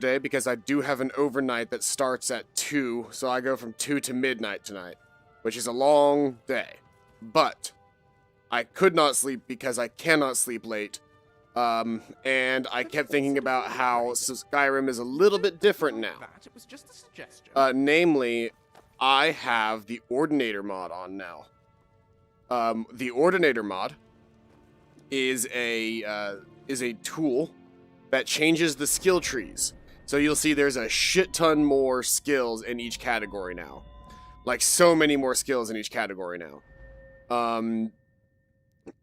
today because I do have an overnight that starts at 2, so I go from 2 to midnight tonight, which is a long day. But I could not sleep because I cannot sleep late. And I kept thinking about how Skyrim is a little bit different now. It was just a suggestion. Namely, I have the Ordinator mod on now. The Ordinator mod is a tool that changes the skill trees. So you'll see there's a shit ton more skills in each category now. Like so many more skills in each category now.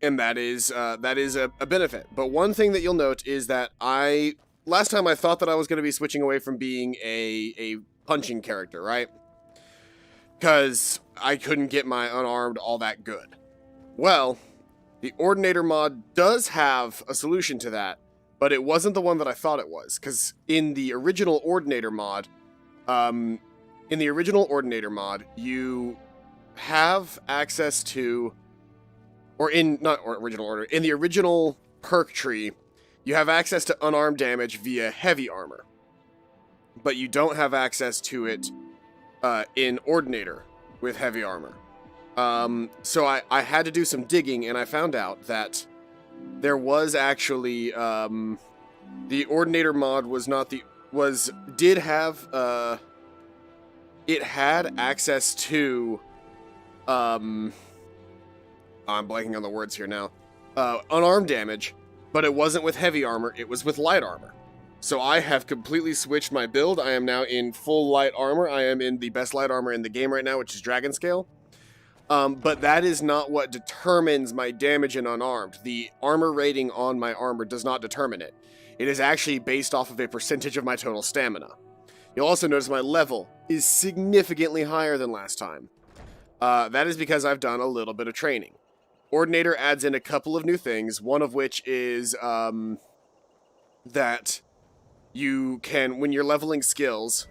And that is a benefit. But one thing that you'll note is that last time I thought that I was going to be switching away from being a punching character, right? Because I couldn't get my unarmed all that good. Well, the Ordinator mod does have a solution to that, but it wasn't the one that I thought it was. Because in the original Ordinator mod, you have access to, in the original perk tree, you have access to unarmed damage via heavy armor. But you don't have access to it in Ordinator with heavy armor. So I had to do some digging, and I found out that there was actually the Ordinator mod it had access to I'm blanking on the words here now. Unarmed damage, but it wasn't with heavy armor, it was with light armor. So I have completely switched my build. I am now in full light armor. I am in the best light armor in the game right now, which is Dragon Scale. But that is not what determines my damage in unarmed. The armor rating on my armor does not determine it. It is actually based off of a percentage of my total stamina. You'll also notice my level is significantly higher than last time. That is because I've done a little bit of training. Ordinator adds in a couple of new things, one of which is that you can, when you're leveling skills,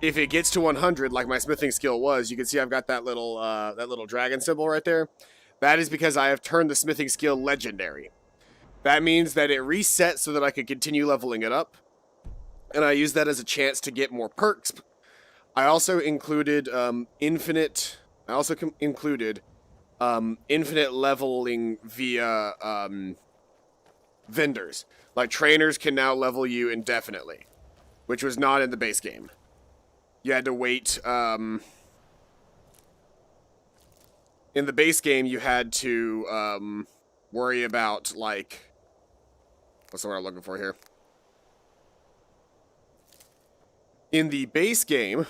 if it gets to 100, like my smithing skill was, you can see I've got that little dragon symbol right there. That is because I have turned the smithing skill legendary. That means that it resets so that I can continue leveling it up, and I use that as a chance to get more perks. I also included infinite leveling via vendors. Like trainers can now level you indefinitely, which was not in the base game. You had to wait. In the base game, you had to worry about, like, what's the word I'm looking for here? In the base game,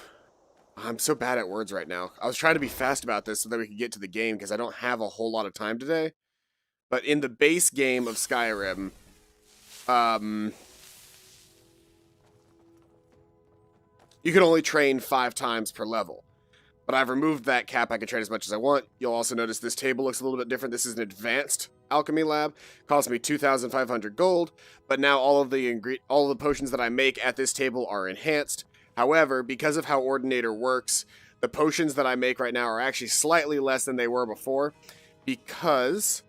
I'm so bad at words right now. I was trying to be fast about this so that we could get to the game because I don't have a whole lot of time today. But in the base game of Skyrim, you can only train 5 times per level. But I've removed that cap. I can train as much as I want. You'll also notice this table looks a little bit different. This is an advanced alchemy lab. Cost me 2,500 gold. But now all of the potions that I make at this table are enhanced. However, because of how Ordinator works, the potions that I make right now are actually slightly less than they were before, because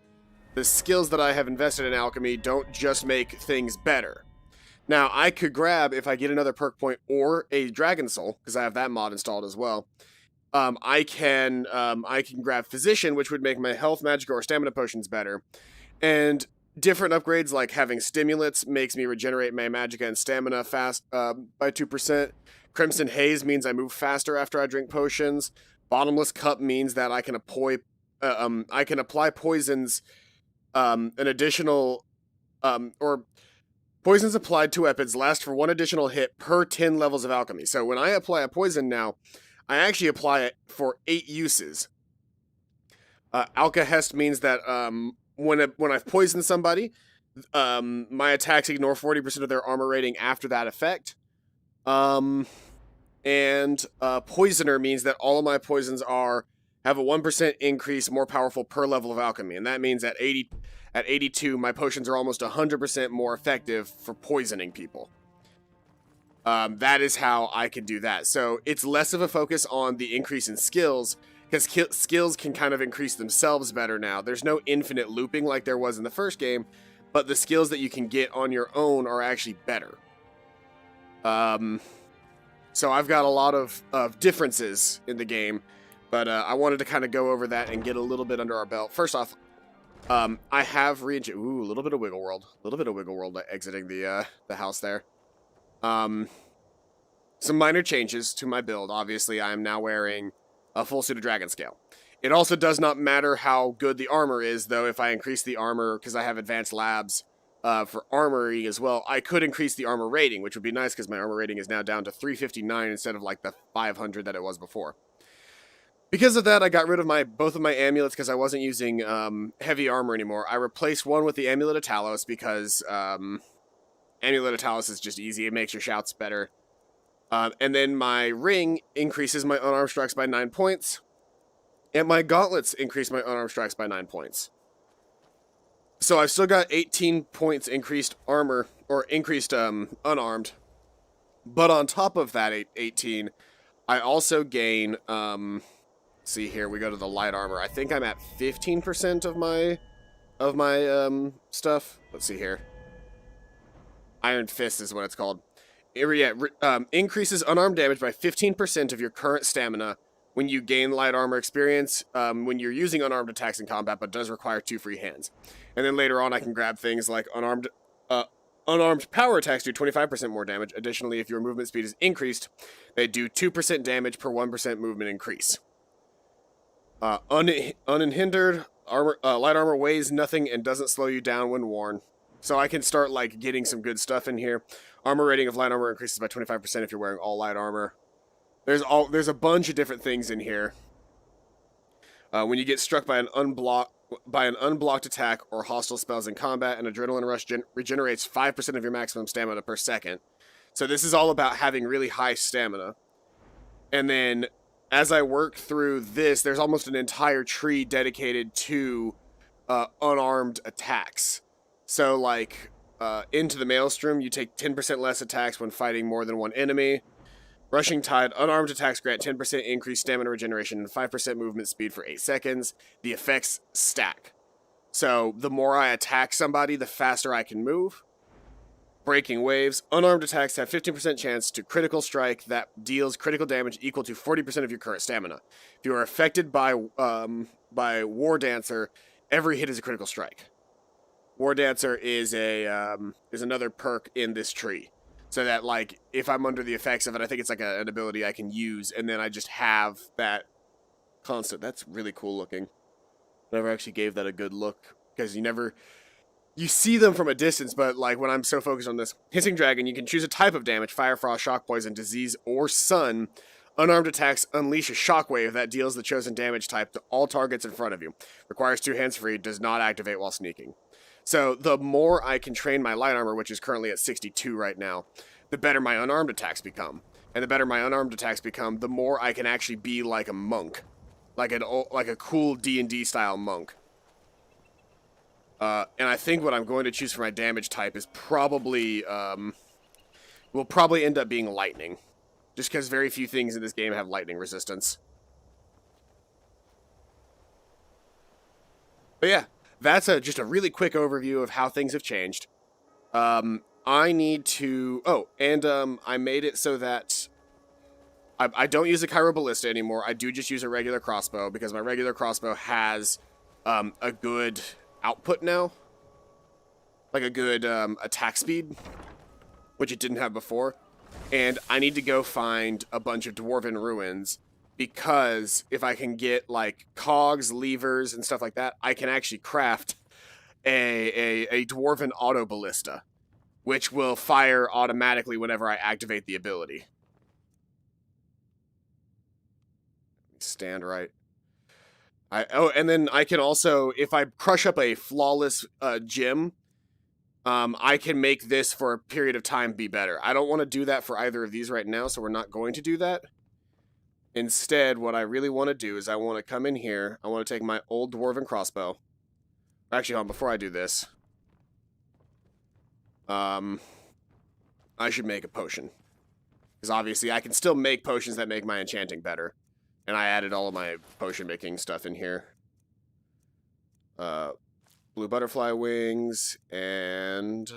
the skills that I have invested in alchemy don't just make things better. Now, I could grab, if I get another perk point or a Dragon Soul, because I have that mod installed as well, I can grab Physician, which would make my health, magic, or stamina potions better. And different upgrades, like having Stimulants, makes me regenerate my magicka and stamina fast by 2%. Crimson Haze means I move faster after I drink potions. Bottomless Cup means that I can apply poisons, an additional, or poisons applied to weapons last for 1 additional hit per 10 levels of alchemy. So when I apply a poison now, I actually apply it for 8 uses. Alkahest means that when I've poisoned somebody, my attacks ignore 40% of their armor rating after that effect. Poisoner means that all of my poisons have a 1% increase more powerful per level of alchemy, and that means at 82, my potions are almost 100% more effective for poisoning people. That is how I can do that. So it's less of a focus on the increase in skills, because skills can kind of increase themselves better now. There's no infinite looping like there was in the first game, but the skills that you can get on your own are actually better. So I've got a lot of differences in the game, but I wanted to kind of go over that and get a little bit under our belt. First off, I have a little bit of wiggle world, exiting the house there. Some minor changes to my build. Obviously, I am now wearing a full suit of dragon scale. It also does not matter how good the armor is, though. If I increase the armor, because I have advanced labs for armory as well, I could increase the armor rating, which would be nice because my armor rating is now down to 359 instead of like the 500 that it was before. Because of that, I got rid of both of my amulets because I wasn't using heavy armor anymore. I replaced one with the Amulet of Talos because Amulet of Talos is just easy. It makes your shouts better. And then my ring increases my unarmed strikes by 9 points. And my gauntlets increase my unarmed strikes by 9 points. So I've still got 18 points increased armor, or increased unarmed. But on top of that 18, I also gain, see here, we go to the light armor. I think I'm at 15% of my stuff. Let's see here. Iron Fist is what it's called. Increases unarmed damage by 15% of your current stamina when you gain light armor experience when you're using unarmed attacks in combat, but does require 2 free hands. And then later on, I can grab things like unarmed power attacks do 25% more damage. Additionally, if your movement speed is increased, they do 2% damage per 1% movement increase. Unhindered light armor weighs nothing and doesn't slow you down when worn. So I can start like getting some good stuff in here. Armor rating of light armor increases by 25% if you're wearing all light armor. There's a bunch of different things in here. When you get struck by an unblocked attack or hostile spells in combat, an adrenaline rush regenerates 5% of your maximum stamina per second. So this is all about having really high stamina. And then as I work through this, there's almost an entire tree dedicated to unarmed attacks. So like into the Maelstrom, you take 10% less attacks when fighting more than one enemy. Rushing Tide, unarmed attacks grant 10% increased stamina regeneration and 5% movement speed for 8 seconds. The effects stack. So the more I attack somebody, the faster I can move. Breaking Waves, unarmed attacks have 15% chance to critical strike that deals critical damage equal to 40% of your current stamina. If you are affected by War Dancer, every hit is a critical strike. War Dancer is another perk in this tree. So that, like, if I'm under the effects of it, I think it's like an ability I can use, and then I just have that constant. That's really cool looking. Never actually gave that a good look, because you see them from a distance, but, like, when I'm so focused on this. Hissing Dragon, you can choose a type of damage, Fire, Frost, Shock, Poison, Disease, or Sun. Unarmed attacks unleash a shockwave that deals the chosen damage type to all targets in front of you. Requires 2 hands free, does not activate while sneaking. So the more I can train my light armor, which is currently at 62 right now, the better my unarmed attacks become. And the better my unarmed attacks become, the more I can actually be like a monk. Like a cool D&D style monk. And I think what I'm going to choose for my damage type is probably, will probably end up being lightning. Just because very few things in this game have lightning resistance. But yeah. That's just a really quick overview of how things have changed. I need to... Oh, and I made it so that I don't use a Cairo Ballista anymore. I do just use a regular crossbow because my regular crossbow has a good output now. Like a good attack speed, which it didn't have before. And I need to go find a bunch of Dwarven ruins because if I can get, like, cogs, levers, and stuff like that, I can actually craft a Dwarven auto ballista, which will fire automatically whenever I activate the ability. Stand right. And then I can also, if I crush up a flawless gem, I can make this for a period of time be better. I don't want to do that for either of these right now, so we're not going to do that. Instead, what I really want to do is I want to come in here. I want to take my old Dwarven crossbow. Actually, hold on, before I do this. I should make a potion. Because obviously I can still make potions that make my enchanting better. And I added all of my potion making stuff in here. Blue butterfly wings and...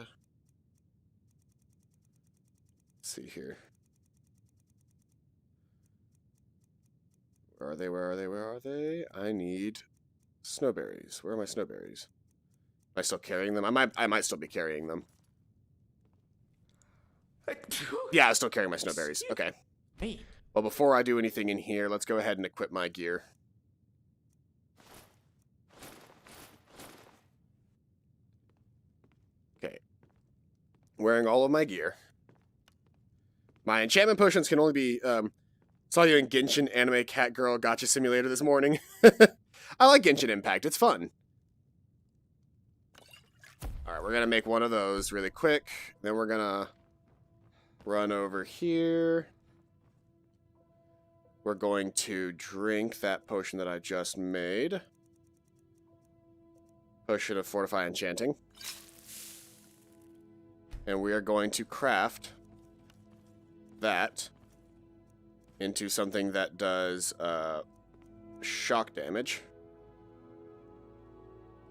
Let's see here. Where are they? Where are they? Where are they? I need snowberries. Where are my snowberries? Am I still carrying them? I might still be carrying them. Yeah, I'm still carrying my snowberries. Okay. Well, before I do anything in here, let's go ahead and equip my gear. Okay. Wearing all of my gear. My enchantment potions can only be, saw you in Genshin Anime Cat Girl Gotcha Simulator this morning. I like Genshin Impact. It's fun. Alright, we're going to make one of those really quick. Then we're going to run over here. We're going to drink that potion that I just made. Potion of Fortify Enchanting. And we are going to craft that into something that does shock damage.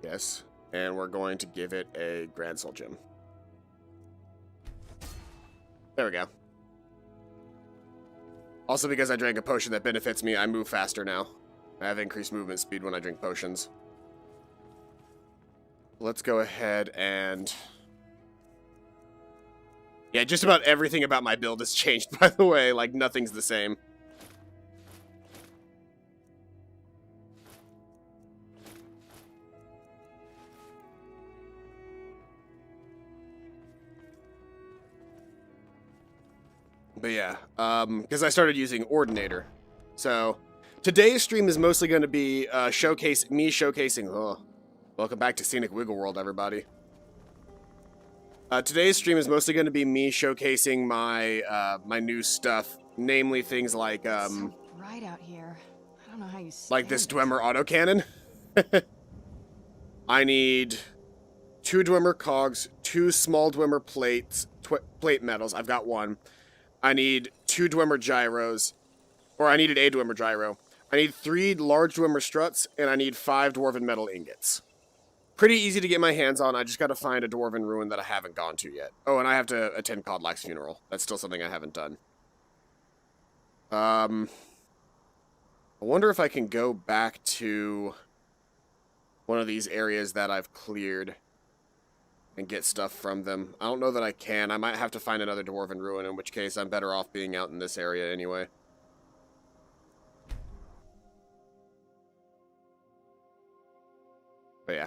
Yes. And we're going to give it a Grand Soul Gem. There we go. Also, because I drank a potion that benefits me, I move faster now. I have increased movement speed when I drink potions. Let's go ahead and... Yeah, just about everything about my build has changed, by the way. Like, nothing's the same. But yeah, because I started using Ordinator. So, today's stream is mostly going to be showcasing... Oh, welcome back to Scenic Wiggle World, everybody. Today's stream is mostly going to be me showcasing my my new stuff, namely things like It's so bright out here. I don't know how you like this Dwemer autocannon. I need 2 Dwemer cogs, 2 small Dwemer plates, plate metals. I've got 1. I need 2 Dwemer gyros, or I needed a Dwemer gyro. I need 3 large Dwemer struts, and I need 5 dwarven metal ingots. Pretty easy to get my hands on. I just got to find a dwarven ruin that I haven't gone to yet. Oh, and I have to attend Kodlak's funeral. That's still something I haven't done. I wonder if I can go back to one of these areas that I've cleared and get stuff from them. I don't know that I can. I might have to find another dwarven ruin, in which case I'm better off being out in this area anyway. But yeah.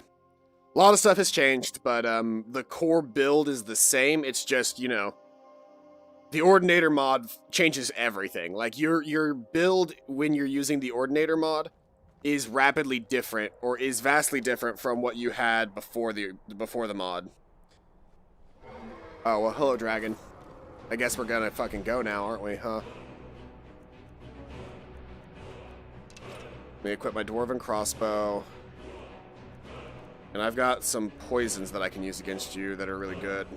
A lot of stuff has changed, but the core build is the same. It's just, you know, the Ordinator mod changes everything. Like, your build when you're using the Ordinator mod is rapidly different, or is vastly different from what you had before the mod. Oh, well, hello, dragon. I guess we're gonna fucking go now, aren't we, huh? Let me equip my dwarven crossbow. And I've got some poisons that I can use against you that are really good.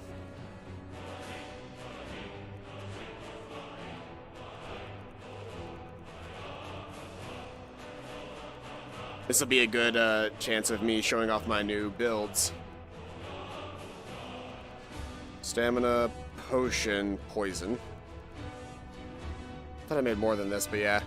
This will be a good chance of me showing off my new builds. Stamina, potion, poison. I thought I made more than this, but yeah.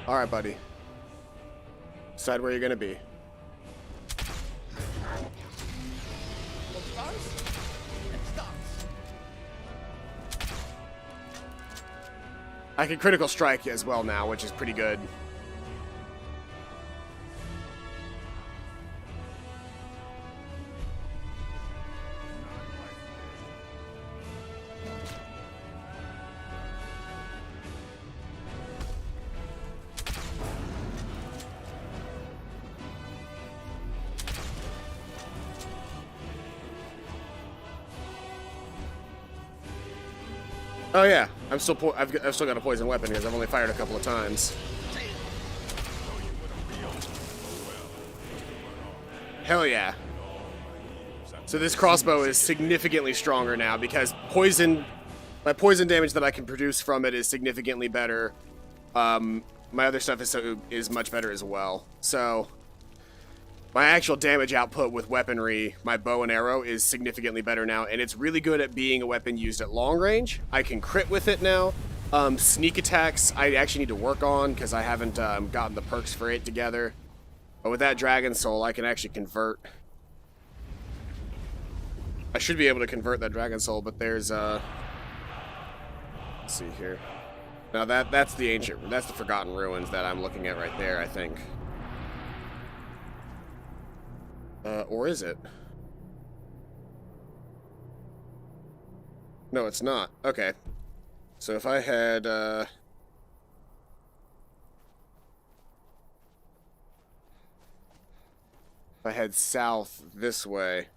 Alright, buddy. Decide where you're gonna be. I can critical strike as well now, which is pretty good. Oh yeah, I've still got a poison weapon because I've only fired a couple of times. Hell yeah. So this crossbow is significantly stronger now because my poison damage that I can produce from it is significantly better. My other stuff is much better as well. So my actual damage output with weaponry, my bow and arrow, is significantly better now, and it's really good at being a weapon used at long range. I can crit with it now. Sneak attacks I actually need to work on because I haven't gotten the perks for it together. But with that Dragon Soul, I can actually convert. I should be able to convert that Dragon Soul, but there's let's see here. Now that's the Forgotten Ruins that I'm looking at right there, I think. Or is it? No, it's not. Okay. So if I had, if I head south this way,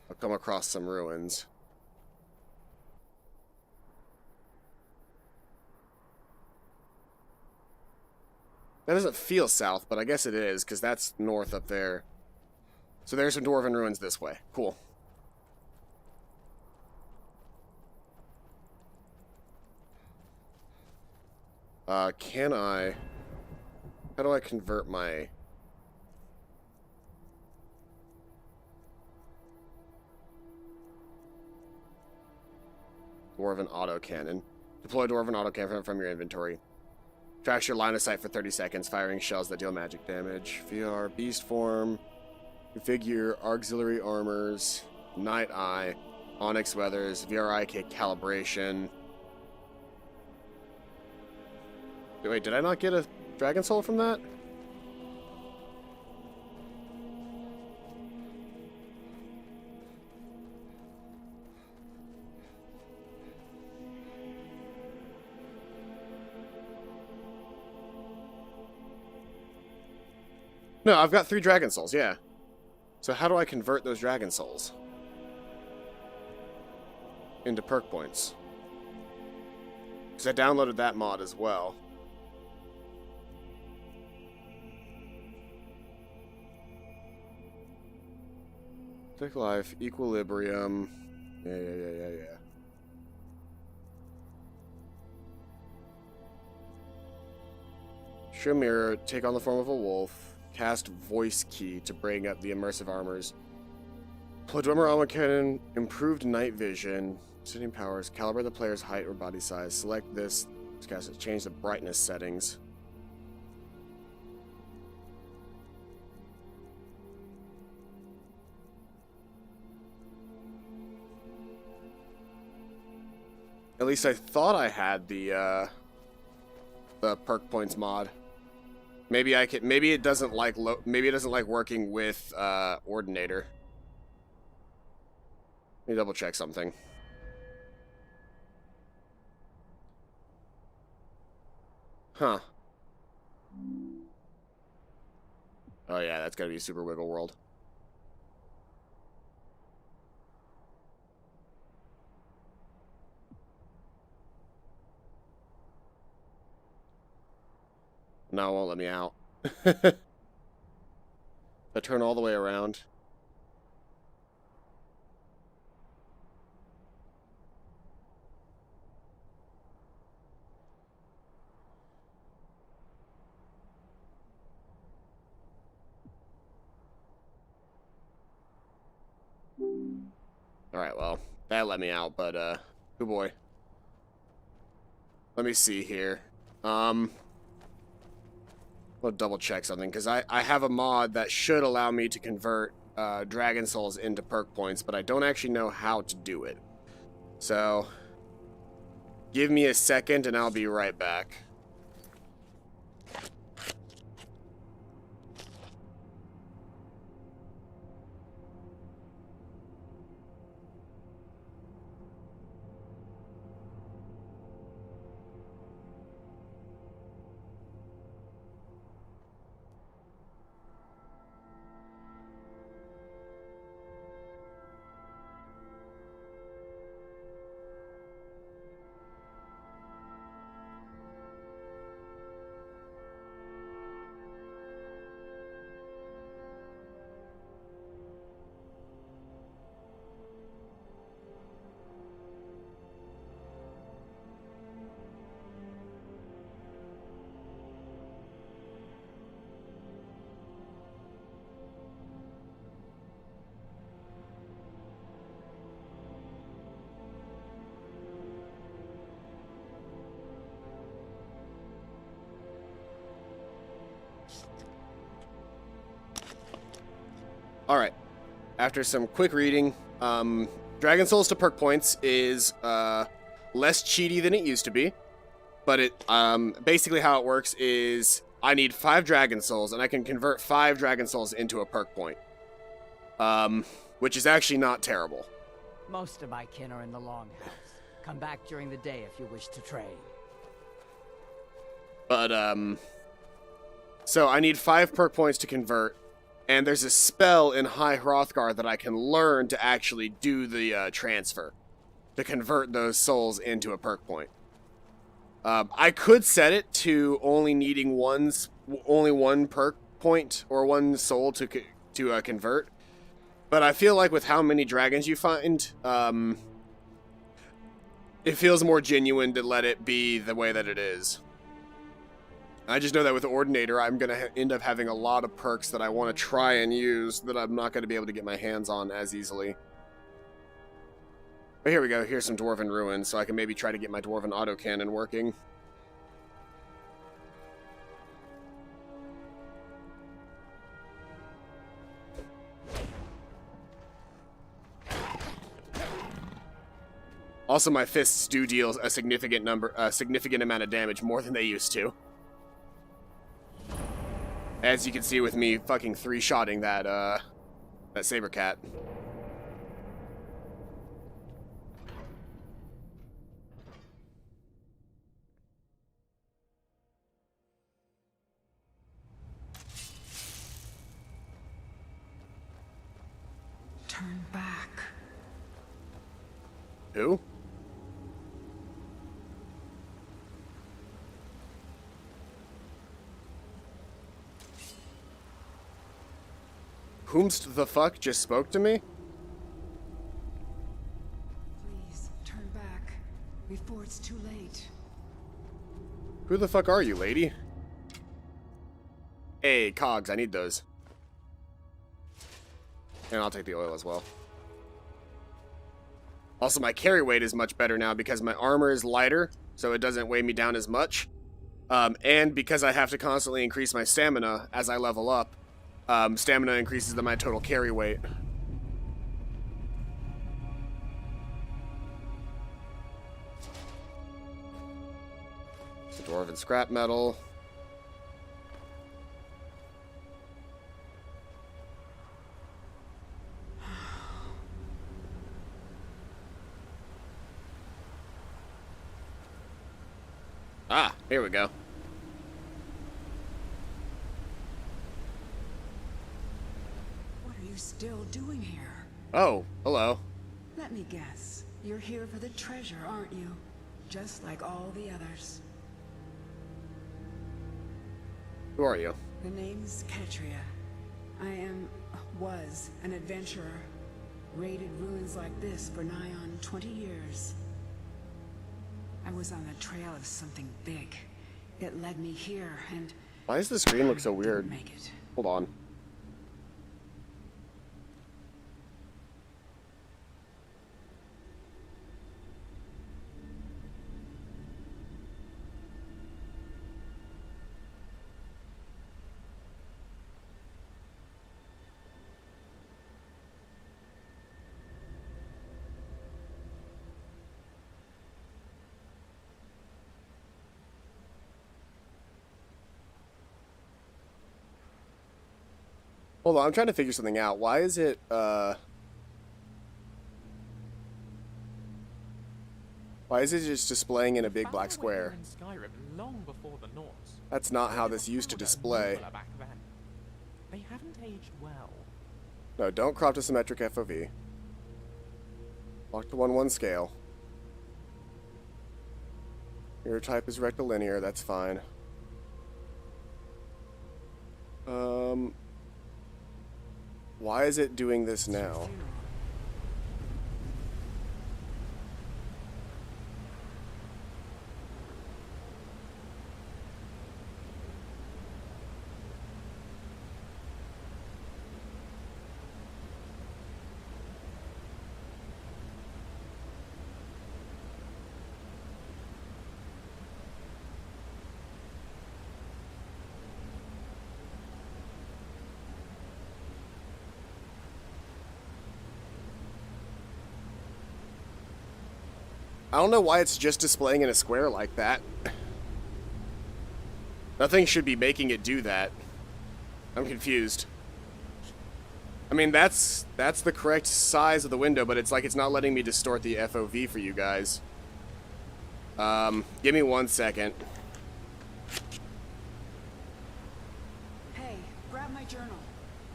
I'll come across some ruins. That doesn't feel south, but I guess it is, because that's north up there. So there's some dwarven ruins this way. Cool. Can I... How do I convert my... Dwarven autocannon. Deploy Dwarven autocannon from your inventory. Tracks your line of sight for 30 seconds, firing shells that deal magic damage. VR, beast form... Configure auxiliary armors, night eye, onyx weathers, VRIK calibration. Wait, did I not get a Dragon Soul from that? No, I've got 3 Dragon Souls, yeah. So how do I convert those Dragon Souls into perk points? Because I downloaded that mod as well. Thick life, equilibrium. Yeah. Show mirror, take on the form of a wolf. Cast voice key to bring up the immersive armors. Deploy Dwemer armor cannon, improved night vision, sitting powers, calibrate the player's height or body size. Select this to cast it. Change the brightness settings. At least I thought I had the perk points mod. Maybe I could. Maybe it doesn't like. Maybe it doesn't like working with Ordinator. Let me double check something. Huh. Oh yeah, that's gotta be Super Wiggle World. No, it won't let me out. If I turn all the way around. Alright, well, that let me out, but, oh boy. Let me see here. I'll double check something, because I have a mod that should allow me to convert Dragon Souls into perk points, but I don't actually know how to do it. So, give me a second and I'll be right back. Alright. After some quick reading, Dragon Souls to perk points is less cheaty than it used to be. But it basically how it works is I need 5 Dragon Souls, and I can convert 5 Dragon Souls into a perk point. Which is actually not terrible. Most of my kin are in the Longhouse. Come back during the day if you wish to trade. But, so I need 5 perk points to convert, and there's a spell in High Hrothgar that I can learn to actually do the transfer, to convert those souls into a perk point. I could set it to only needing only one perk point or one soul to convert, but I feel like with how many dragons you find, it feels more genuine to let it be the way that it is. I just know that with Ordinator, I'm going to end up having a lot of perks that I want to try and use that I'm not going to be able to get my hands on as easily. But here we go. Here's some Dwarven Ruins, so I can maybe try to get my Dwarven Autocannon working. Also, my fists do deal a significant amount of damage, more than they used to. As you can see with me fucking 3-shotting that Saber Cat. Turn back. Who? Whomst the fuck just spoke to me? Please, turn back before it's too late. Who the fuck are you, lady? Hey, cogs, I need those. And I'll take the oil as well. Also, my carry weight is much better now because my armor is lighter, so it doesn't weigh me down as much. And because I have to constantly increase my stamina as I level up, stamina increases my total carry weight. Dwarven scrap metal. Ah, here we go. What are you still doing here? Oh, hello. Let me guess. You're here for the treasure, aren't you? Just like all the others. Who are you? The name's Ketria. Was an adventurer. Raided ruins like this for nigh on 20 years. I was on the trail of something big. It led me here, and Why does the screen look so I weird? didn't make it. Hold on. Hold on, I'm trying to figure something out. Why is it, why is it just displaying in a big black square? In Skyrim long before the Norse. That's not how this used to display. Back then. They haven't aged well. No, don't crop to symmetric FOV. Lock to 1:1 scale. Your type is rectilinear, that's fine. Why is it doing this now? I don't know why it's just displaying in a square like that. Nothing should be making it do that. I'm confused. I mean, that's the correct size of the window, but it's like it's not letting me distort the FOV for you guys. Give me 1 second. Hey, grab my journal.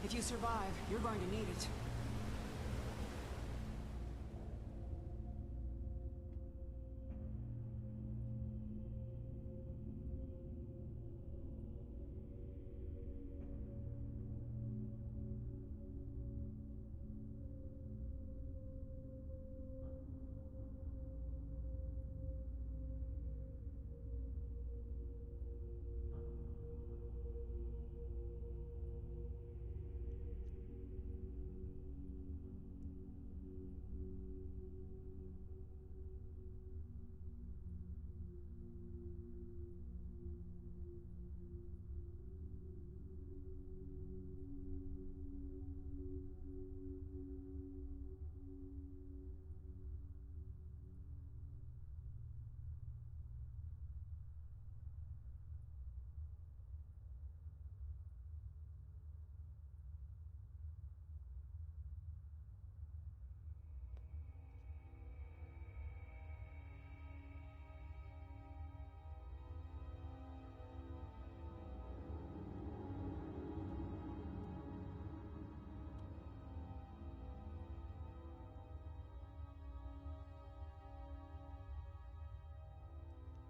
If you survive, you're going to need it.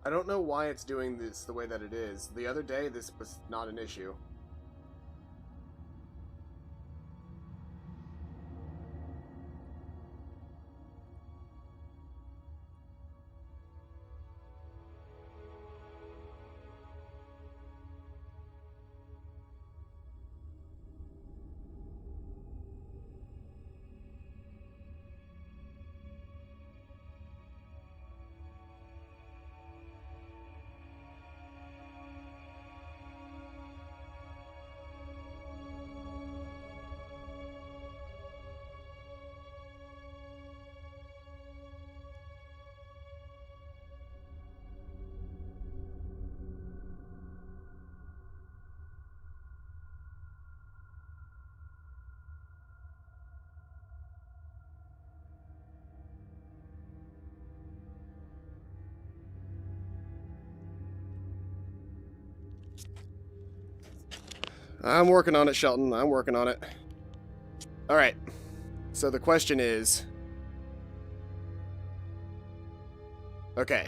I don't know why it's doing this the way that it is. The other day, this was not an issue. I'm working on it, Shelton. I'm working on it. Alright. So the question is... Okay.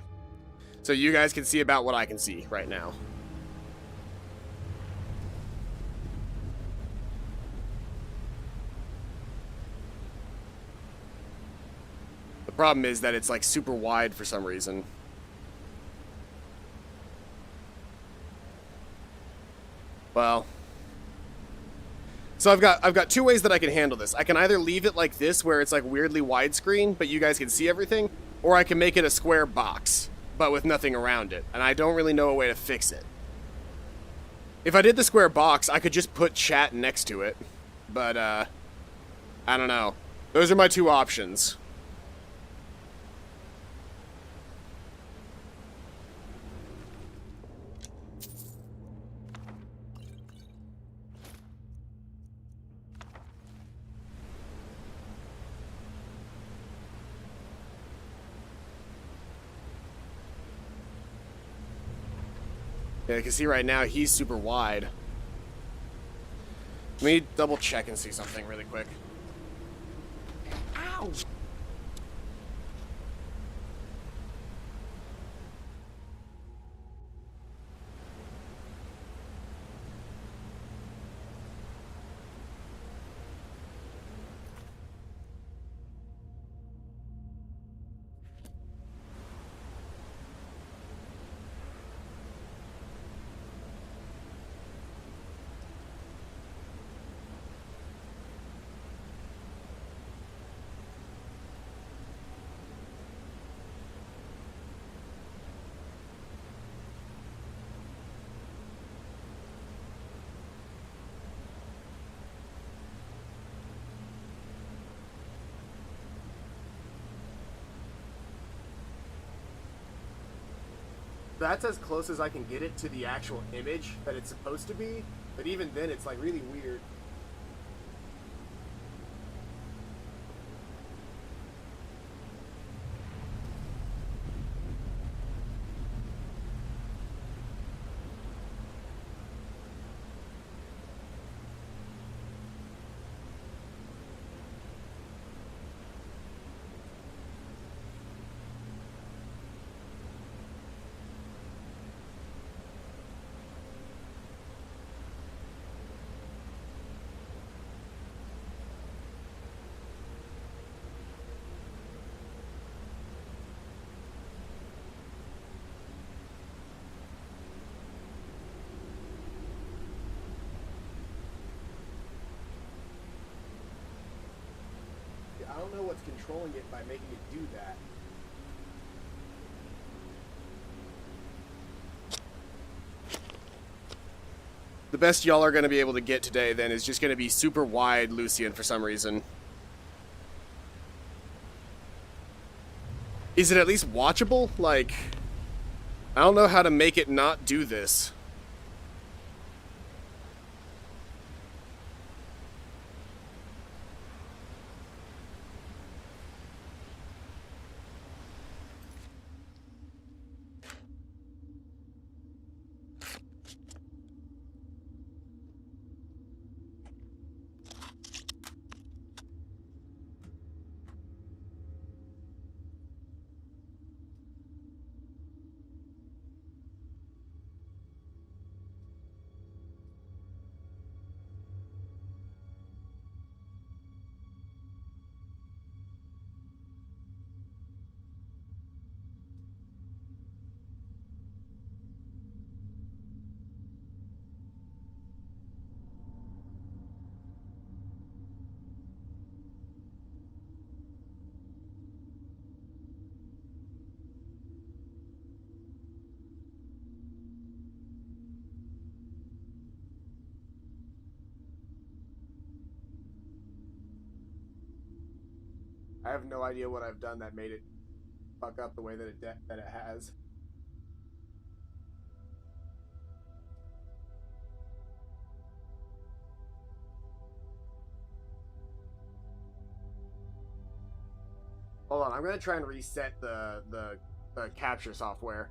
So you guys can see about what I can see right now. The problem is that it's like super wide for some reason. Well... So I've got two ways that I can handle this. I can either leave it like this, where it's like weirdly widescreen, but you guys can see everything, or I can make it a square box, but with nothing around it, and I don't really know a way to fix it. If I did the square box, I could just put chat next to it, but, I don't know. Those are my two options. Yeah, you can see right now he's super wide. Let me double check and see something really quick. Ow! that's as close as I can get it to the actual image that it's supposed to be. But even then, it's like really weird. I don't know what's controlling it by making it do that. The best y'all are going to be able to get today, then, is just going to be super wide Lucian for some reason. Is it at least watchable? Like, I don't know how to make it not do this. I have no idea what I've done that made it fuck up the way that it has. Hold on, I'm gonna try and reset the capture software.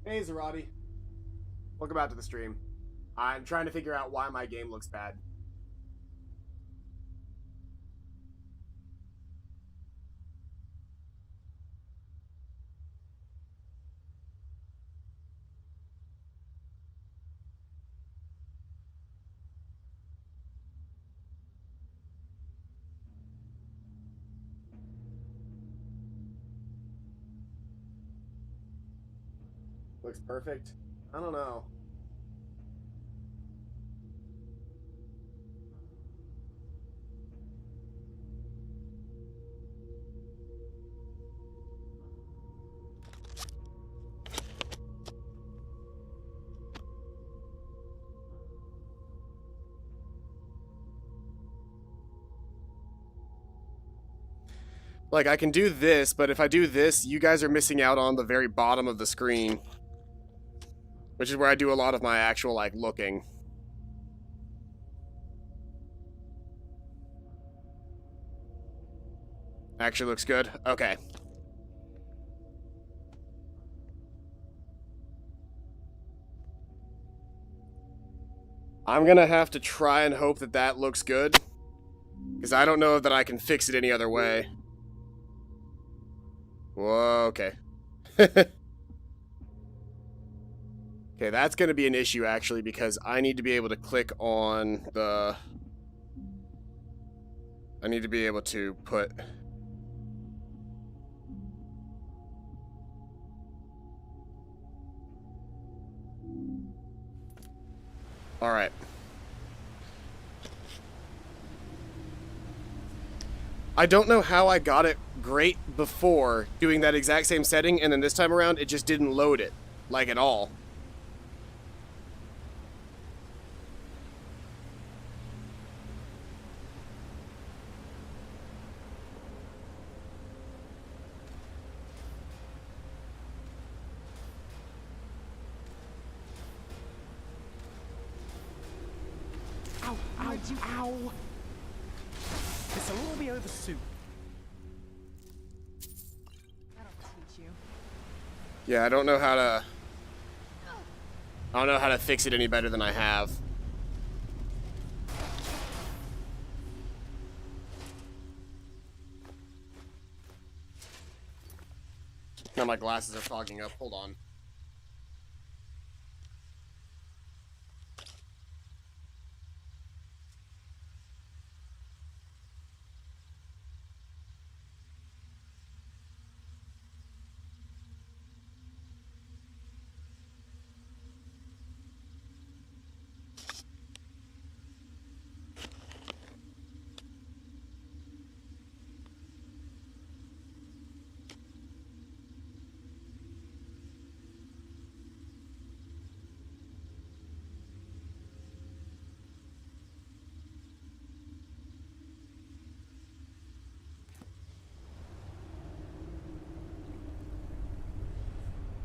Hey Zarati. Welcome back to the stream. I'm trying to figure out why my game looks bad. Looks perfect. I don't know. Like, I can do this, but if I do this, you guys are missing out on the very bottom of the screen. Which is where I do a lot of my actual, like, looking. Actually looks good? Okay. I'm gonna have to try and hope that that looks good. Because I don't know that I can fix it any other way. Whoa, okay. Okay, that's going to be an issue, actually, because I need to be able to click on the... I need to be able to put... Alright. I don't know how I got it great before doing that exact same setting, and then this time around, it just didn't load it, like, at all. Ow, ow, ow! This'll all be over soon. That'll teach you. Yeah, I don't know how to... I don't know how to fix it any better than I have. Now my glasses are fogging up. Hold on.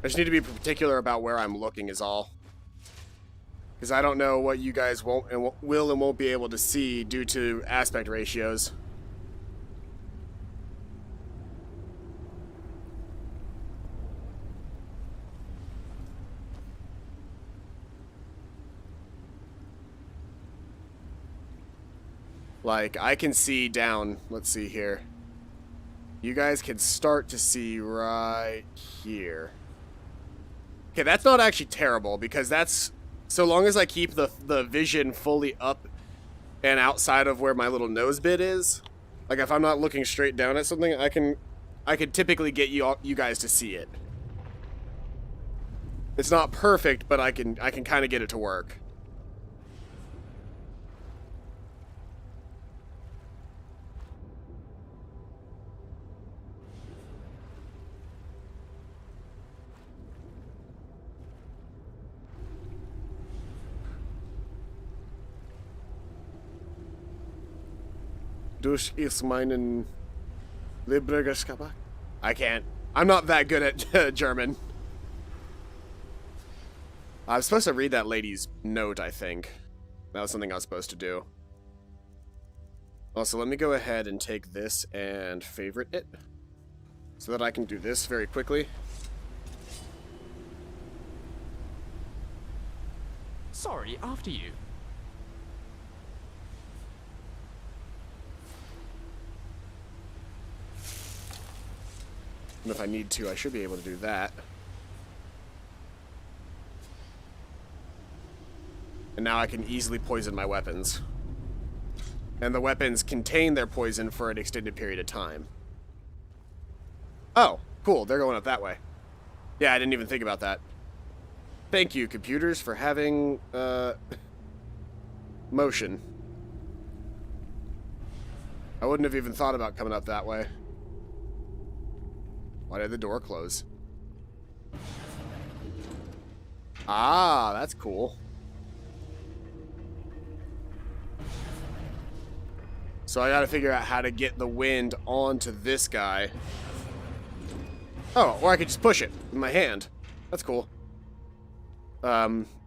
I just need to be particular about where I'm looking is all. Because I don't know what you guys will and won't be able to see due to aspect ratios. Like, I can see down, let's see here. You guys can start to see right here. Okay, that's not actually terrible, because that's... So long as I keep the vision fully up and outside of where my little nose bit is, like if I'm not looking straight down at something, I can typically get you guys to see it. It's not perfect, but I can kind of get it to work. Dus ist meinen Libregeschapa? I can't. I'm not that good at German. I was supposed to read that lady's note, I think. That was something I was supposed to do. Also, let me go ahead and take this and favorite it, so that I can do this very quickly. Sorry, after you. And if I need to, I should be able to do that. And now I can easily poison my weapons. And the weapons contain their poison for an extended period of time. Oh, cool. They're going up that way. Yeah, I didn't even think about that. Thank you, computers, for having, motion. I wouldn't have even thought about coming up that way. Why did the door close? Ah, that's cool. So I gotta figure out how to get the wind onto this guy. Oh, or I could just push it with my hand. That's cool.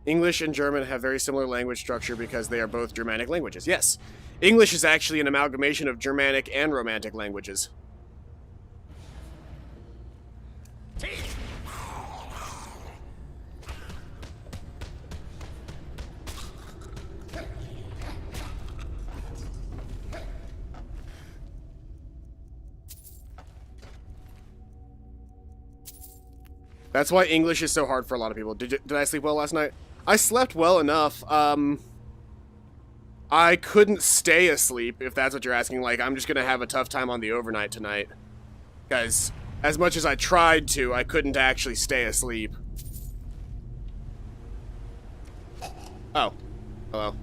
English and German have very similar language structure because they are both Germanic languages. Yes, English is actually an amalgamation of Germanic and Romantic languages. That's why English is so hard for a lot of people. Did I sleep well last night? I slept well enough. I couldn't stay asleep, if that's what you're asking. Like, I'm just gonna have a tough time on the overnight tonight. Guys, as much as I tried to, I couldn't actually stay asleep. Oh. Hello.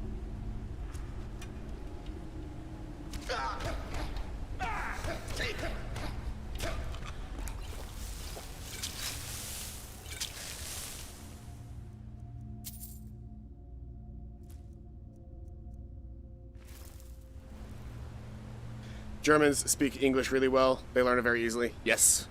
Germans speak English really well. They learn it very easily. Yes.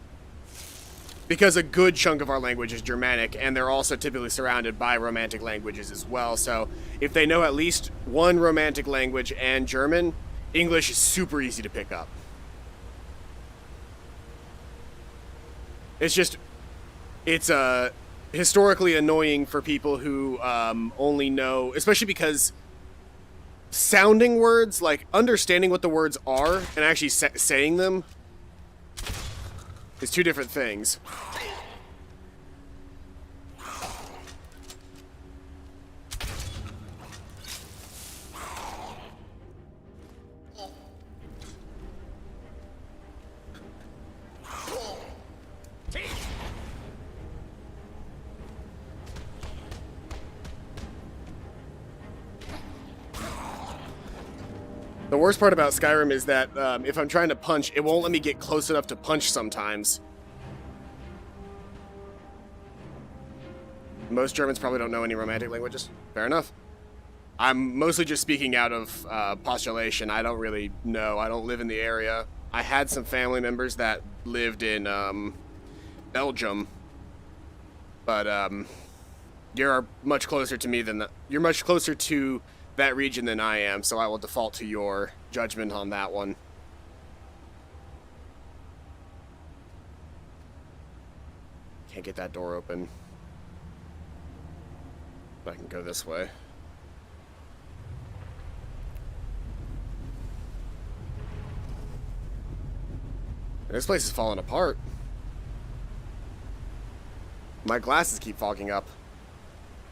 Because a good chunk of our language is Germanic, and they're also typically surrounded by Romantic languages as well. So if they know at least one Romantic language and German, English is super easy to pick up. It's just, it's historically annoying for people who only know, especially because sounding words, like understanding what the words are and actually saying them, is two different things. The worst part about Skyrim is that if I'm trying to punch, it won't let me get close enough to punch sometimes. Most Germans probably don't know any Romantic languages. Fair enough. I'm mostly just speaking out of postulation. I don't really know. I don't live in the area. I had some family members that lived in Belgium, but you're much closer to me than you're much closer to that region than I am, so I will default to your judgment on that one. Can't get that door open. But I can go this way. This place is falling apart. My glasses keep fogging up.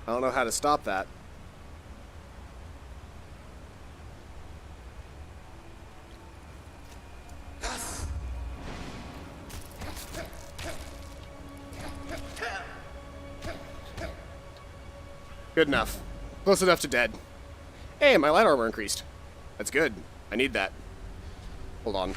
I don't know how to stop that. Good enough. Close enough to dead. Hey, my light armor increased. That's good. I need that. Hold on.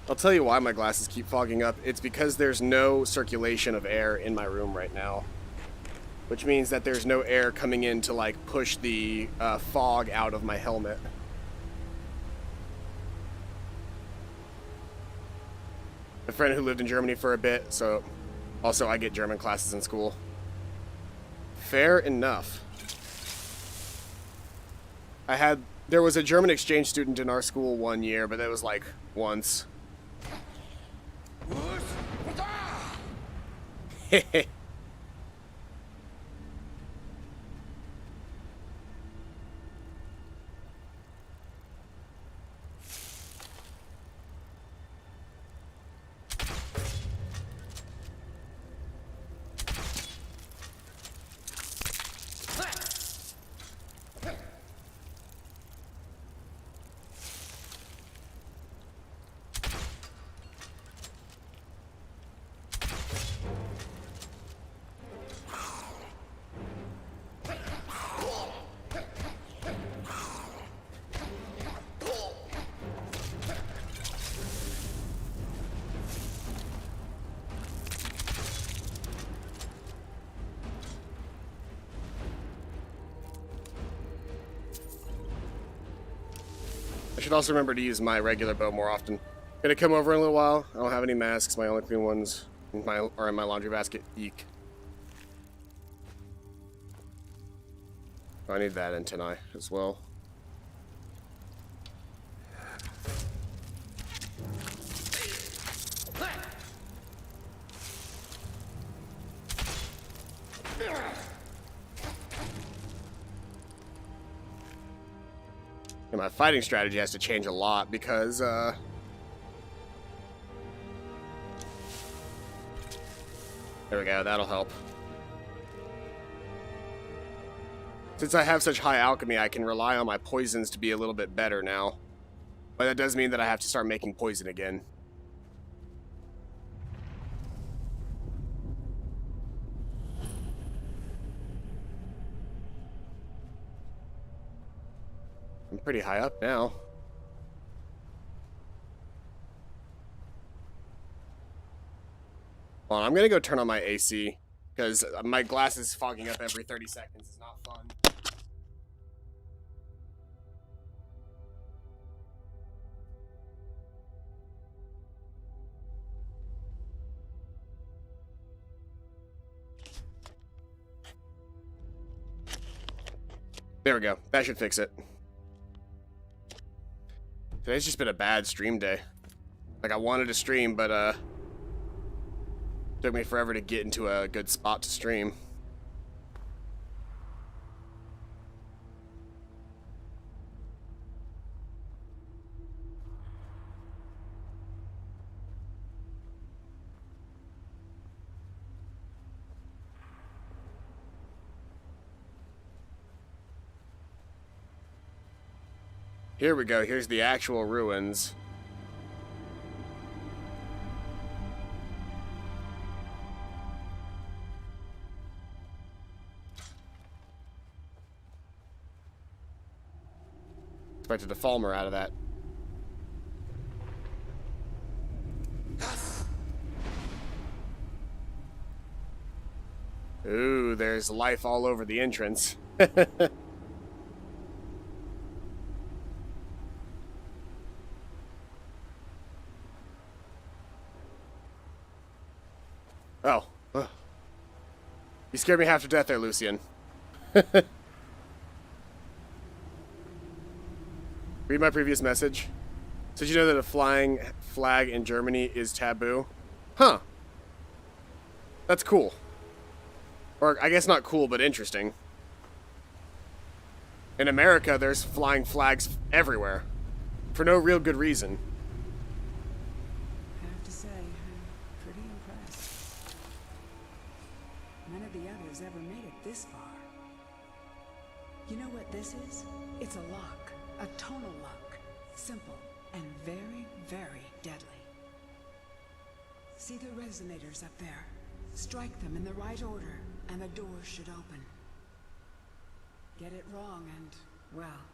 I'll tell you why my glasses keep fogging up. It's because there's no circulation of air in my room right now. Which means that there's no air coming in to, like, push the fog out of my helmet. A friend who lived in Germany for a bit, so also I get German classes in school. Fair enough. There was a German exchange student in our school one year, but that was like once. Hehe. I should also remember to use my regular bow more often. Gonna come over in a little while. I don't have any masks. My only clean ones are in my laundry basket. Eek. I need that antennae as well. And my fighting strategy has to change a lot because, there we go, that'll help. Since I have such high alchemy, I can rely on my poisons to be a little bit better now. But that does mean that I have to start making poison again. I'm pretty high up now. Well, I'm gonna go turn on my AC, because my glass is fogging up every 30 seconds. It's not fun. There we go. That should fix it. Today's just been a bad stream day. Like, I wanted to stream, but, took me forever to get into a good spot to stream. Here we go. Here's the actual ruins. Expected to Falmer out of that. Ooh, there's life all over the entrance. Oh. Ugh. You scared me half to death there, Lucian. Read my previous message. Did you know that a flying flag in Germany is taboo? Huh. That's cool. Or, I guess not cool, but interesting. In America, there's flying flags everywhere. For no real good reason. I have to say, I'm pretty impressed. None of the others ever made it this far. You know what this is? It's a lock. A tonal lock. Simple and very, very deadly. See the resonators up there? Strike them in the right order, and the door should open. Get it wrong and, well,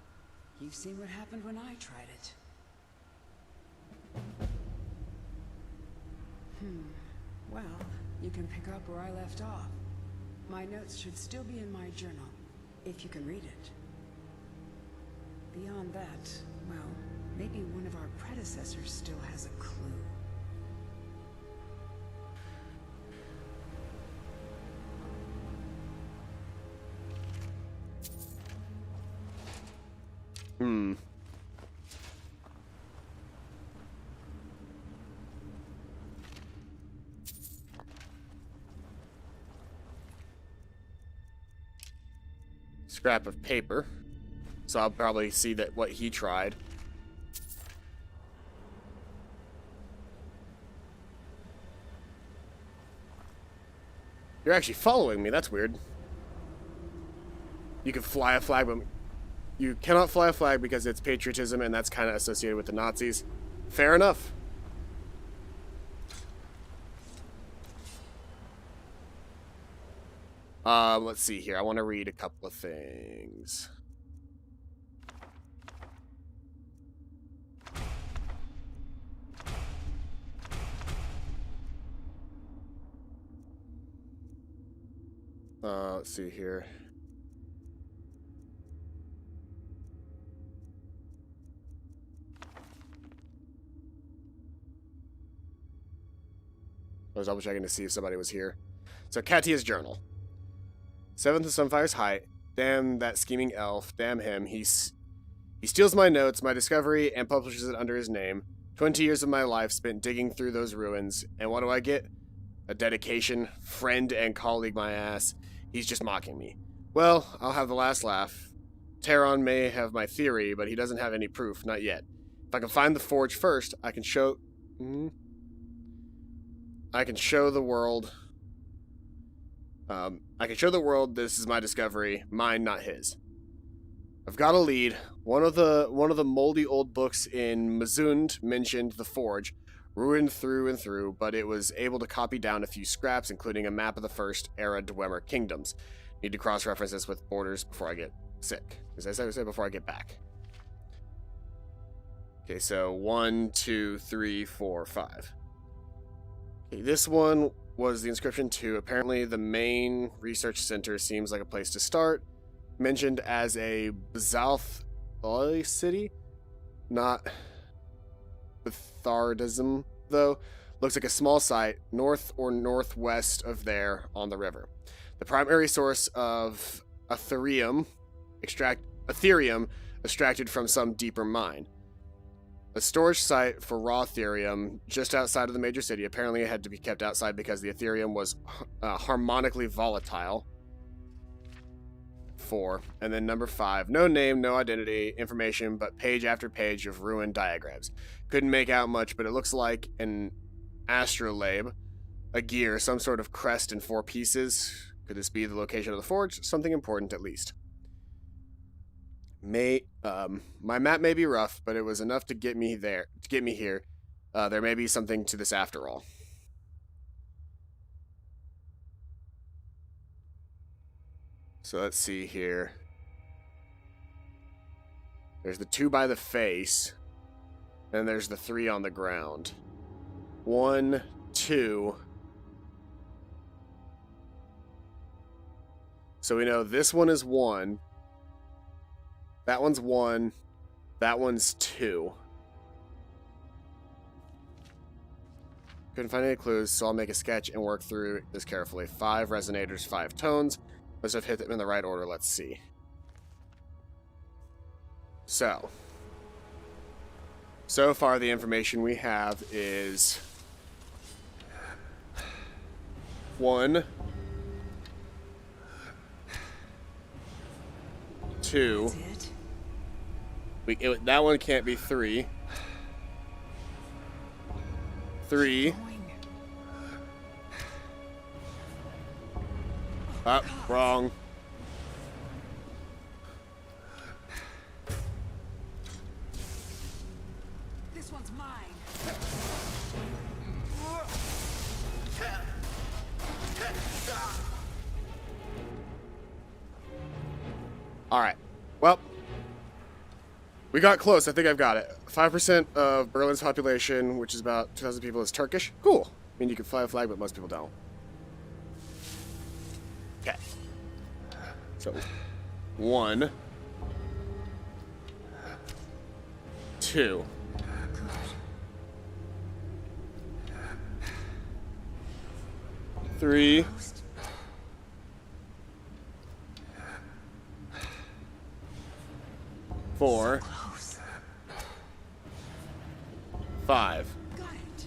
you've seen what happened when I tried it. Well, you can pick up where I left off. My notes should still be in my journal, if you can read it. Beyond that, well, maybe one of our predecessors still has a clue. Scrap of paper. So I'll probably see that what he tried. You're actually following me. That's weird. You can fly a flag, but you cannot fly a flag because it's patriotism, and that's kind of associated with the Nazis. Fair enough. Let's see here. I want to read a couple of things. Let's see here. I was double checking to see if somebody was here. So, Katia's journal. 7th of Sunfire's height. Damn that scheming elf. Damn him. He steals my notes, my discovery, and publishes it under his name. 20 years of my life spent digging through those ruins. And what do I get? A dedication. Friend and colleague, my ass. He's just mocking me. Well, I'll have the last laugh. Taron may have my theory, but he doesn't have any proof, not yet. If I can find the forge first, I can show... I can show the world... I can show the world this is my discovery, mine, not his. I've got a lead. One of the moldy old books in Mazund mentioned the forge, ruined through and through, but it was able to copy down a few scraps, including a map of the first era Dwemer kingdoms. Need to cross-reference this with borders before I get sick. As I said before I get back. Okay, so 1, 2, 3, 4, 5. Okay, this one was the inscription to apparently the main research center. Seems like a place to start. Mentioned as a Bazalth city, not Bethardism, though. Looks like a small site north or northwest of there on the river. The primary source of Ethereum extracted from some deeper mine. A storage site for raw Ethereum just outside of the major city. Apparently it had to be kept outside because the Ethereum was harmonically volatile. 4. And then number 5. No name, no identity, information, but page after page of ruined diagrams. Couldn't make out much, but it looks like an astrolabe, a gear, some sort of crest in 4 pieces. Could this be the location of the forge? Something important at least. My map may be rough, but it was enough to get me there. To get me here. There may be something to this after all. So let's see here. There's the 2 by the face, and there's the 3 on the ground. 1, 2. So we know this one is 1. That one's 1. That one's 2. Couldn't find any clues, so I'll make a sketch and work through this carefully. 5 resonators, 5 tones. Must have hit them in the right order. Let's see. So far the information we have is 1, 2. That's it. That one can't be 3. 3. Going. Up, wrong. This one's mine. Alright. Well, we got close. I think I've got it. 5% of Berlin's population, which is about 2,000 people, is Turkish. Cool. I mean, you can fly a flag, but most people don't. Okay. So, 1, 2. 3. 4. 5. Got it.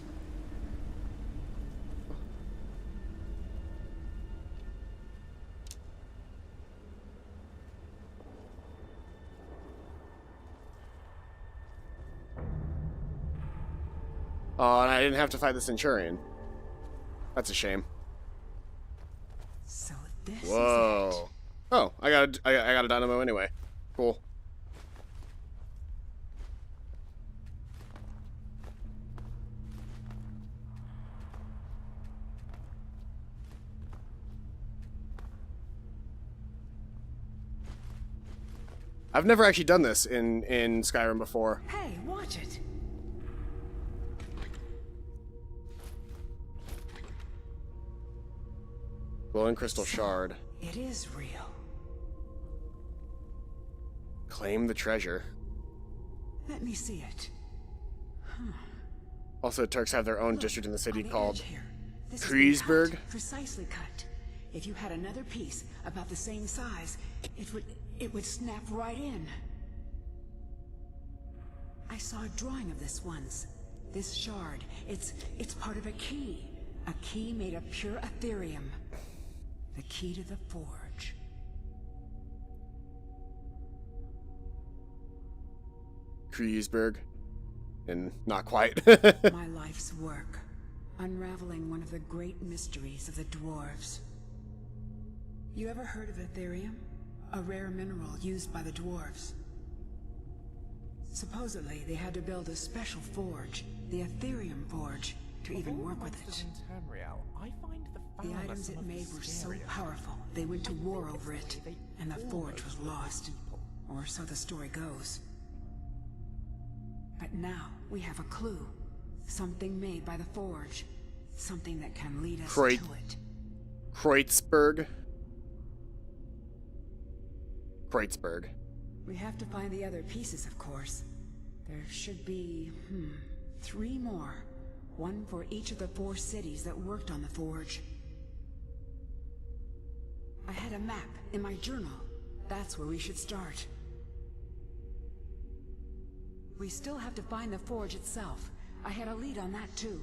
Oh, and I didn't have to fight the Centurion. That's a shame. So this Whoa. is it. Oh, I got a dynamo anyway. Cool. I've never actually done this in Skyrim before. Hey, watch it. Glowing crystal shard. It is real. Claim the treasure. Let me see it. Also, Turks have their own Look, district in the city on called edge here. This has been Kreisberg. cut, precisely cut. If you had another piece about the same size, it would snap right in. I saw a drawing of this once. This shard, it's part of a key. A key made of pure Ethereum. The key to the forge. Kreisberg. And not quite. My life's work, unraveling one of the great mysteries of the dwarves. You ever heard of Ethereum? A rare mineral used by the dwarves. Supposedly, they had to build a special forge, the Ethereum Forge, to even work with it. I find The items it made were so powerful, they went to war over it, and the forge was lost. Or so the story goes. But now, we have a clue. Something made by the forge. Something that can lead us to it. Kreuzberg. Kreuzberg. We have to find the other pieces, of course. There should be, 3 more. One for each of the 4 cities that worked on the forge. I had a map in my journal. That's where we should start. We still have to find the forge itself. I had a lead on that too.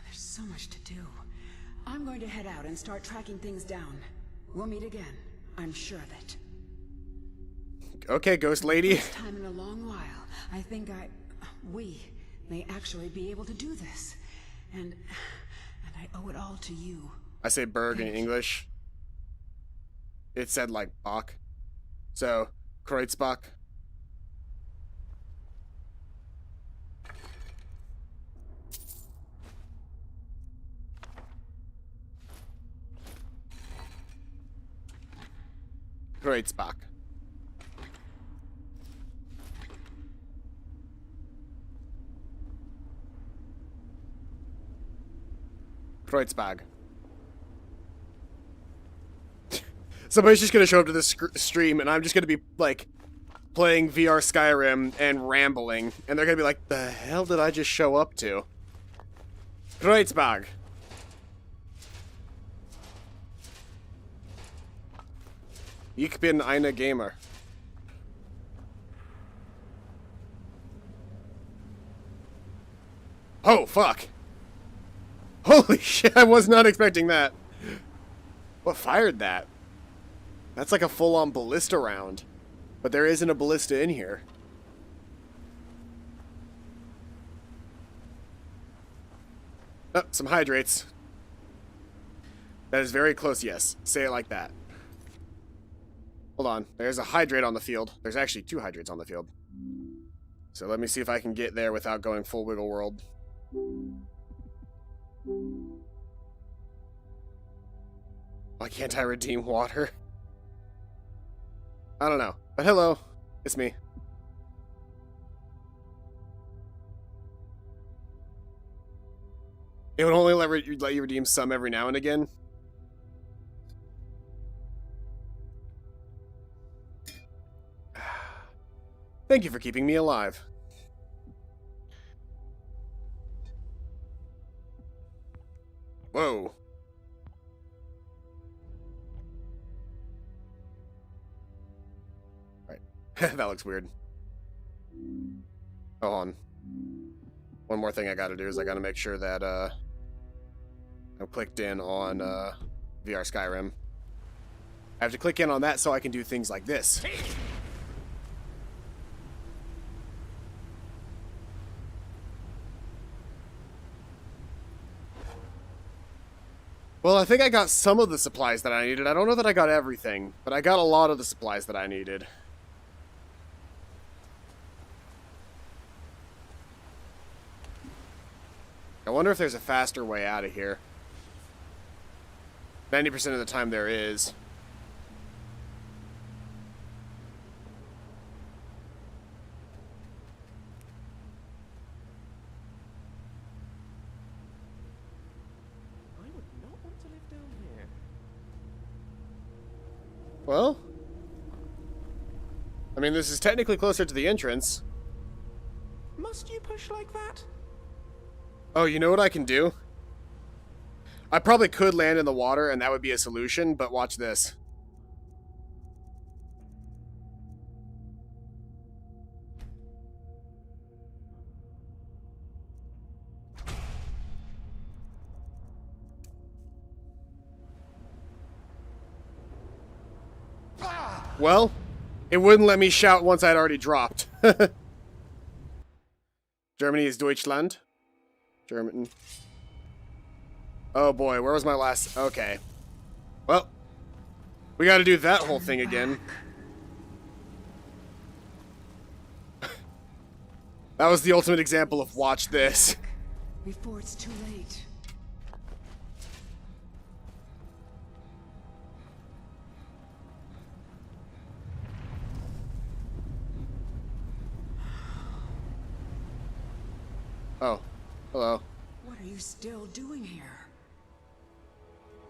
There's so much to do. I'm going to head out and start tracking things down. We'll meet again. I'm sure of it. Okay, Ghost Lady. First time in a long while, I think we may actually be able to do this. And I owe it all to you. I say Berg in English. It said like Bach. So, Kreuzbach. Kreuzbach. Kreuzbach. Somebody's just gonna show up to this stream, and I'm just gonna be like playing VR Skyrim and rambling, and they're gonna be like, "The hell did I just show up to?" Kreuzbach. Ich bin eine Gamer. Oh, fuck. Holy shit, I was not expecting that. What fired that? That's like a full-on ballista round. But there isn't a ballista in here. Oh, some hydrates. That is very close, yes. Say it like that. Hold on. There's a hydrate on the field. There's actually 2 hydrates on the field. So let me see if I can get there without going full wiggle world. Why can't I redeem water? I don't know. But hello. It's me. It would only let you redeem some every now and again. Thank you for keeping me alive. Whoa. Alright. That looks weird. Hold on. One more thing I gotta do is I gotta make sure that, I'm clicked in on, VR Skyrim. I have to click in on that so I can do things like this. Well, I think I got some of the supplies that I needed. I don't know that I got everything, but I got a lot of the supplies that I needed. I wonder if there's a faster way out of here. 90% of the time there is. I would not want to live down here. Well, I mean, this is technically closer to the entrance. Must you push like that? Oh, you know what I can do? I probably could land in the water, and that would be a solution, but watch this. Well, It wouldn't let me shout once I'd already dropped. Germany is Deutschland. German. Oh boy, where was my last... Okay. Well, we gotta do that whole thing again. That was the ultimate example of watch this. Before it's too late. Oh, hello. What are you still doing here?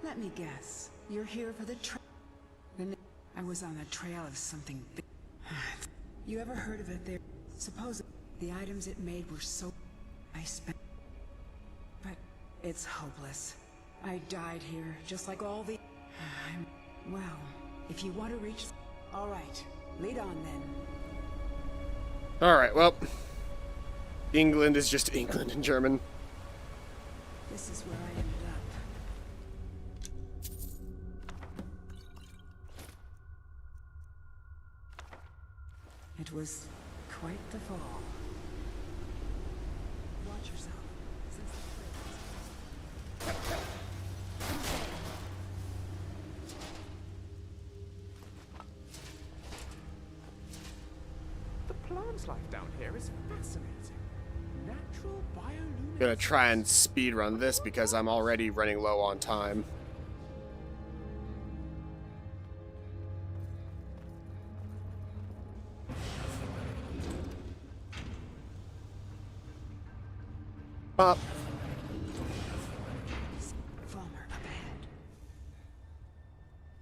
Let me guess. You're here for the I was on the trail of something big. You ever heard of it there? Suppose the items it made were so... I spent... But it's hopeless. I died here, just like all the... Well, if you want to reach... All right, lead on then. Alright, well... England is just England in German. This is where I ended up. It was quite the fall. Watch yourself. The plant's life down here is fascinating. Natural bioluminescence. Gonna try and speedrun this because I'm already running low on time. Up. Farmer up ahead.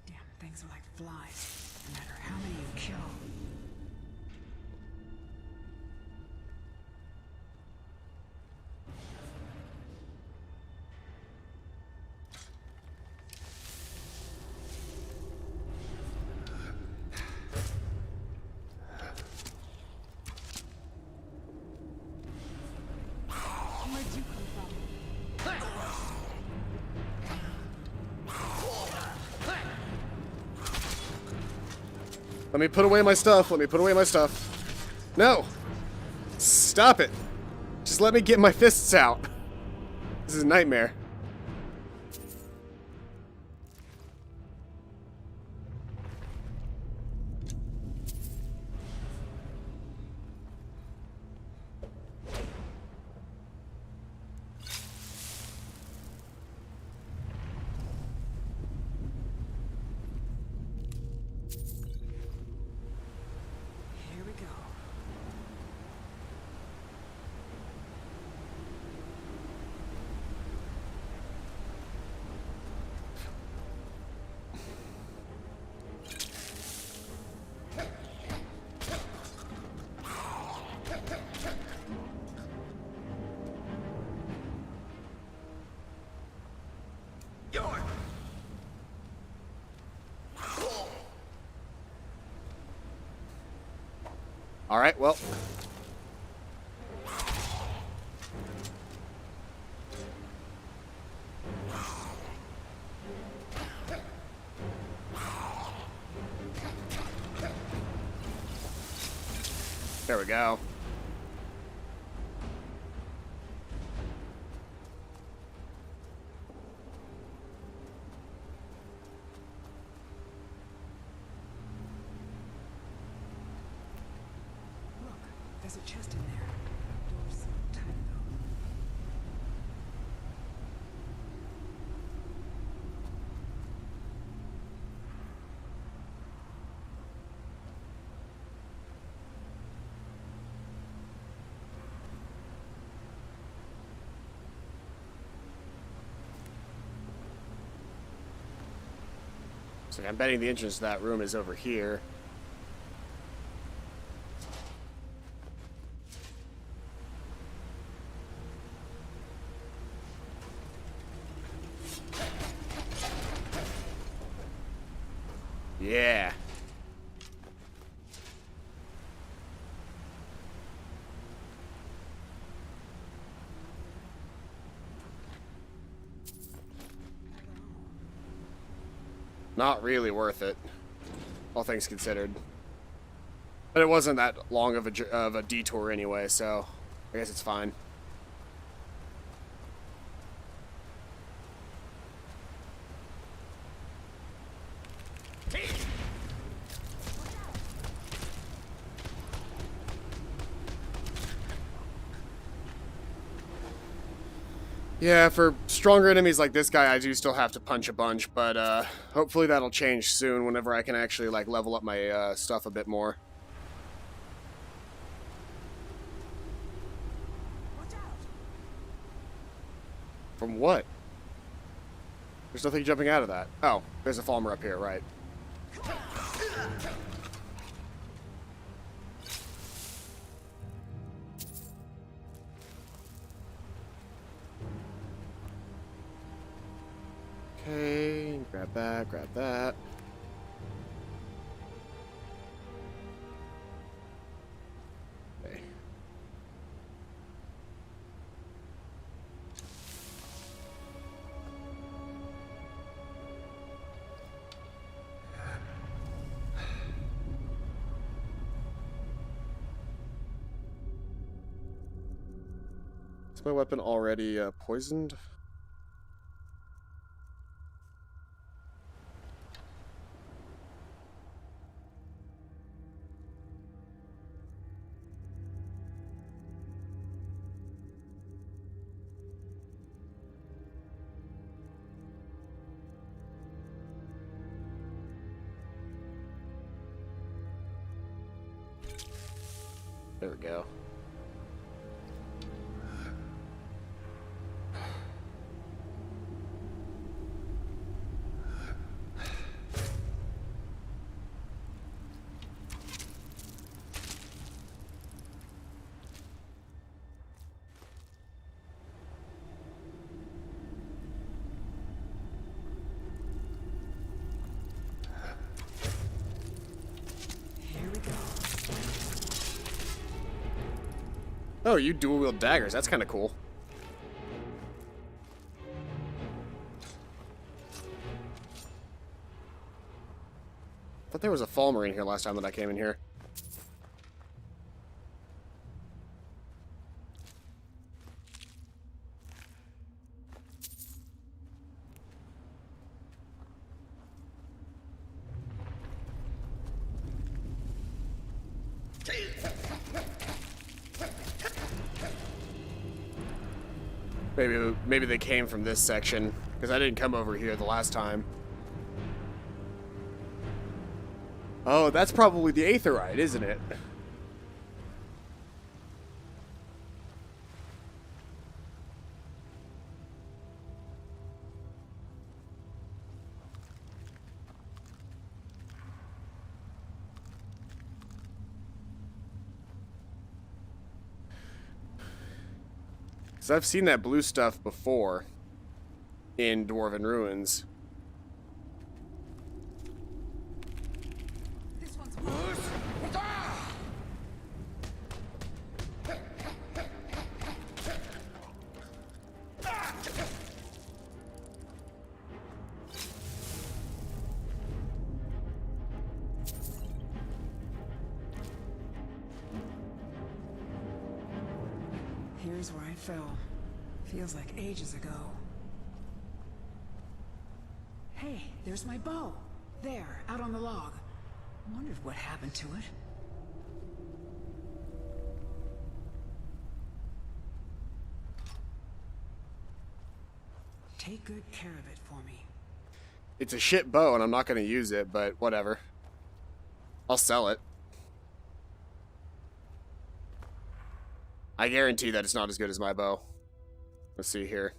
Damn things are like flies. No matter how many you kill. Where'd you come from? Let me put away my stuff. Let me put away my stuff. No! Stop it! Just let me get my fists out. This is a nightmare. Here we go. Alright, well. There we go. Look, there's a chest in there. Door's sealed tight though. So I'm betting the entrance to that room is over here. Yeah. Not really worth it, all things considered. But it wasn't that long of a detour anyway, so I guess it's fine. Yeah, for stronger enemies like this guy, I do still have to punch a bunch, but hopefully that'll change soon whenever I can actually like level up my stuff a bit more. From what? There's nothing jumping out of that. Oh, there's a Falmer up here, right. Okay, grab that, grab that. Okay. Is my weapon already poisoned? There we go. Oh, you dual-wield daggers. That's kind of cool. I thought there was a Falmer in here last time that I came in here. Maybe they came from this section, because I didn't come over here the last time. Oh, that's probably the Aetherite, isn't it? So I've seen that blue stuff before in Dwarven Ruins. This one's Here's where I fell. Feels like ages ago. Hey, there's my bow. There, out on the log. Wondered what happened to it. Take good care of it for me. It's a shit bow, and I'm not going to use it, but whatever. I'll sell it. I guarantee that it's not as good as my bow. Let's see here.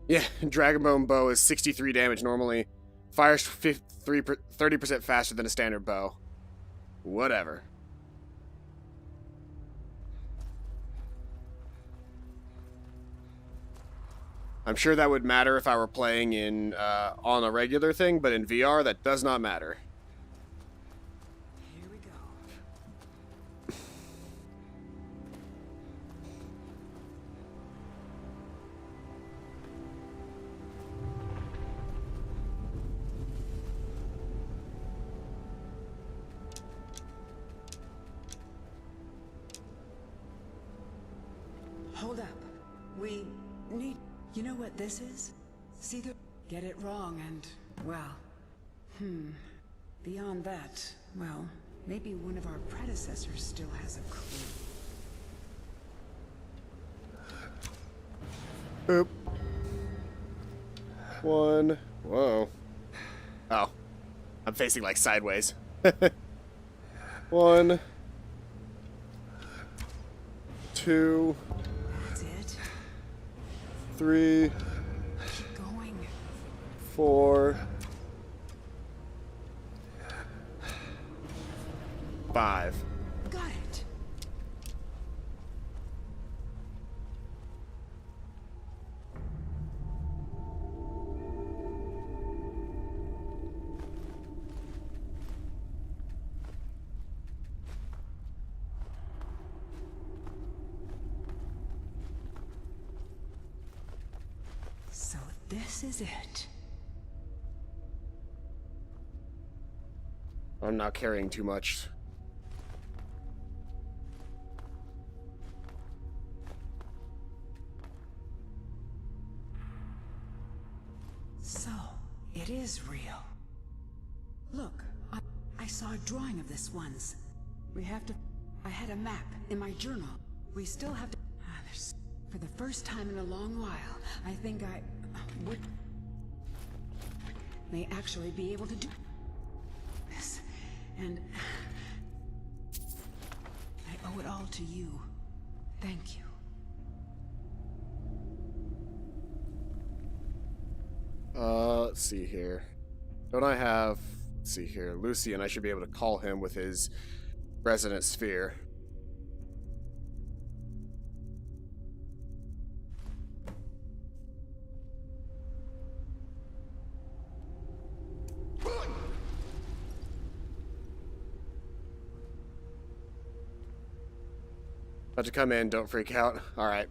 Yeah, Dragonbone bow is 63 damage normally. Fires 30% faster than a standard bow. Whatever. I'm sure that would matter if I were playing in on a regular thing, but in VR that does not matter. Here we go. Hold up. We need... You know what this is? See the... Get it wrong and, well... Beyond that, well, maybe one of our predecessors still has a clue. Oop. One. Whoa. Oh. I'm facing like sideways. 1, 2, That's it. 3, Keep going. 4, 5. Got it. So this is it. I'm not carrying too much. So, it is real. Look, I saw a drawing of this once. We have to... I had a map in my journal. We still have to... For the first time in a long while, I think I would... may actually be able to do this. And... I owe it all to you. Thank you. Let's see here. Don't I have... Let's see here. Lucian, I should be able to call him with his resonant sphere. About to come in, don't freak out. Alright.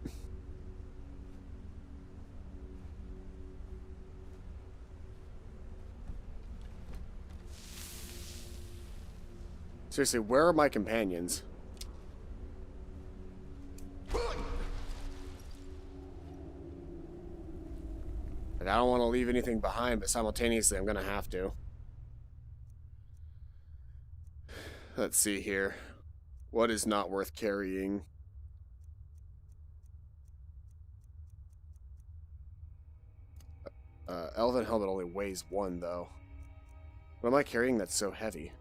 Seriously, where are my companions? Like, I don't want to leave anything behind, but simultaneously I'm gonna have to. Let's see here. What is not worth carrying? Elven helmet only weighs 1, though. What am I carrying that's so heavy?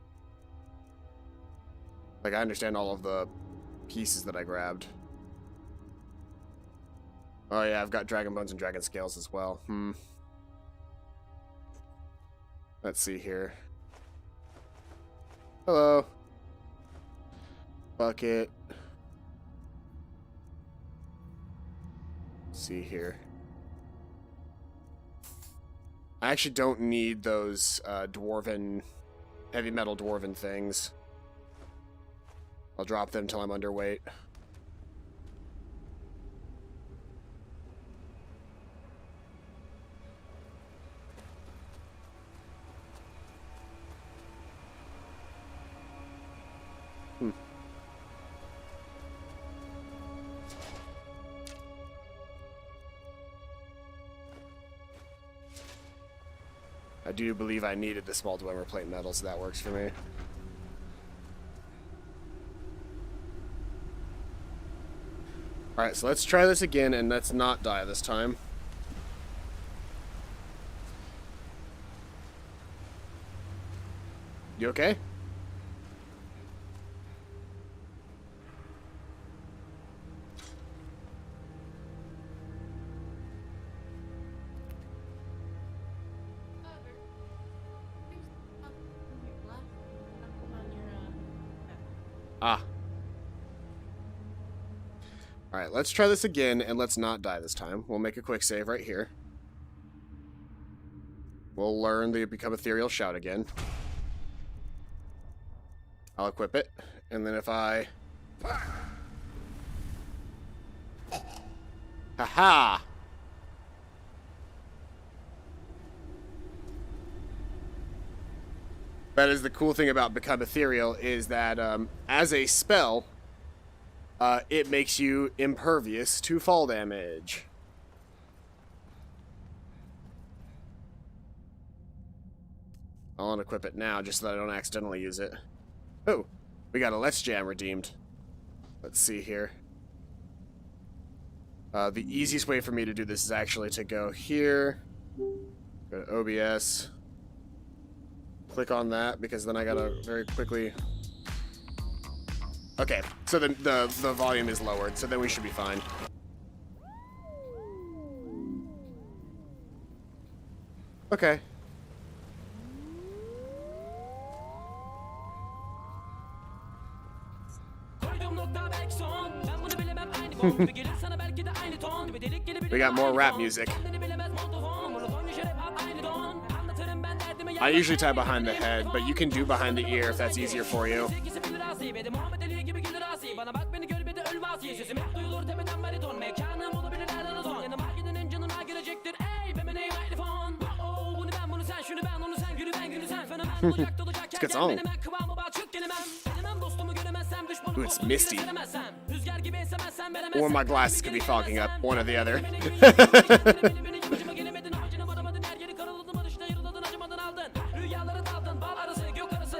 Like, I understand all of the pieces that I grabbed. Oh yeah, I've got dragon bones and dragon scales as well. Let's see here. Hello. Bucket. Let's see here. I actually don't need those dwarven, heavy metal dwarven things. I'll drop them till I'm underweight. I do believe I needed the small dwemer plate metal, so that works for me. Alright, so let's try this again, and let's not die this time. You okay? Ah. Alright, let's try this again, and let's not die this time. We'll make a quick save right here. We'll learn the Become Ethereal Shout again. I'll equip it, and then if I... Haha! That is the cool thing about Become Ethereal, is that as a spell, it makes you impervious to fall damage. I'll unequip it now just so that I don't accidentally use it. Oh, we got a Let's Jam redeemed. Let's see here. The easiest way for me to do this is actually to go here, go to OBS, click on that, because then I gotta very quickly... Okay, so the volume is lowered, so then we should be fine. Okay. We got more rap music. I usually tie behind the head, but you can do behind the ear if that's easier for you. It's a good song. Ooh, it's misty. Or my glasses could be fogging up, one or the other.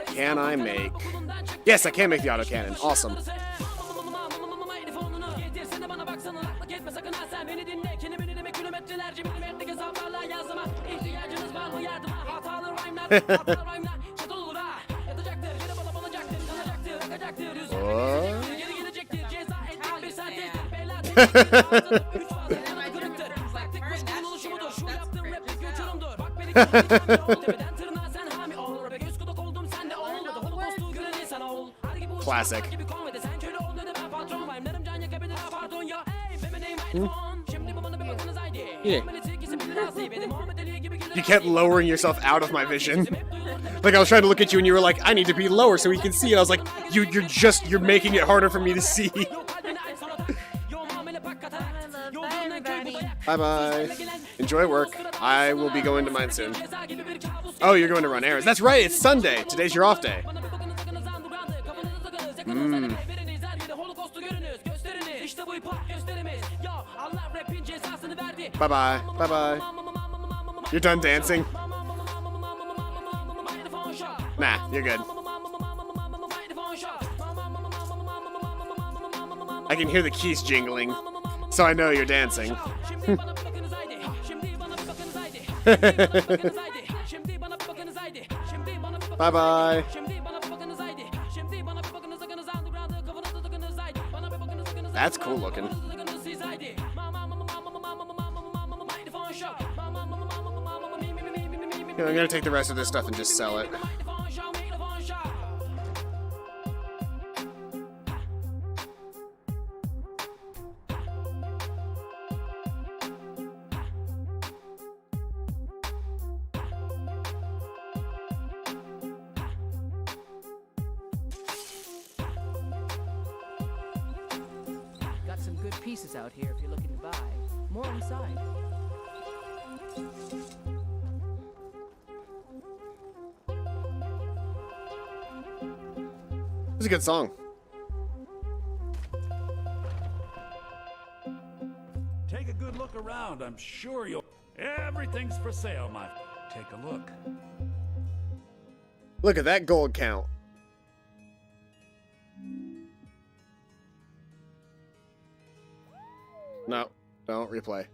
Can I make... Yes, I can make the autocannon. Awesome. Classic. Yeah. You kept lowering yourself out of my vision. Like, I was trying to look at you and you were like, I need to be lower so we can see. And I was like, you're making it harder for me to see. Bye-bye. Enjoy work. I will be going to mine soon. Oh, you're going to run errands. That's right, it's Sunday. Today's your off day. Bye-bye. Bye-bye. You're done dancing? Nah, you're good. I can hear the keys jingling, so I know you're dancing. Bye-bye. That's cool looking. Yeah, I'm gonna take the rest of this stuff and just sell it. Got some good pieces out here if you're looking to buy. More inside. It's a good song. Take a good look around. I'm sure you'll... Everything's for sale, my... Take a look. Look at that gold count. No, don't replay.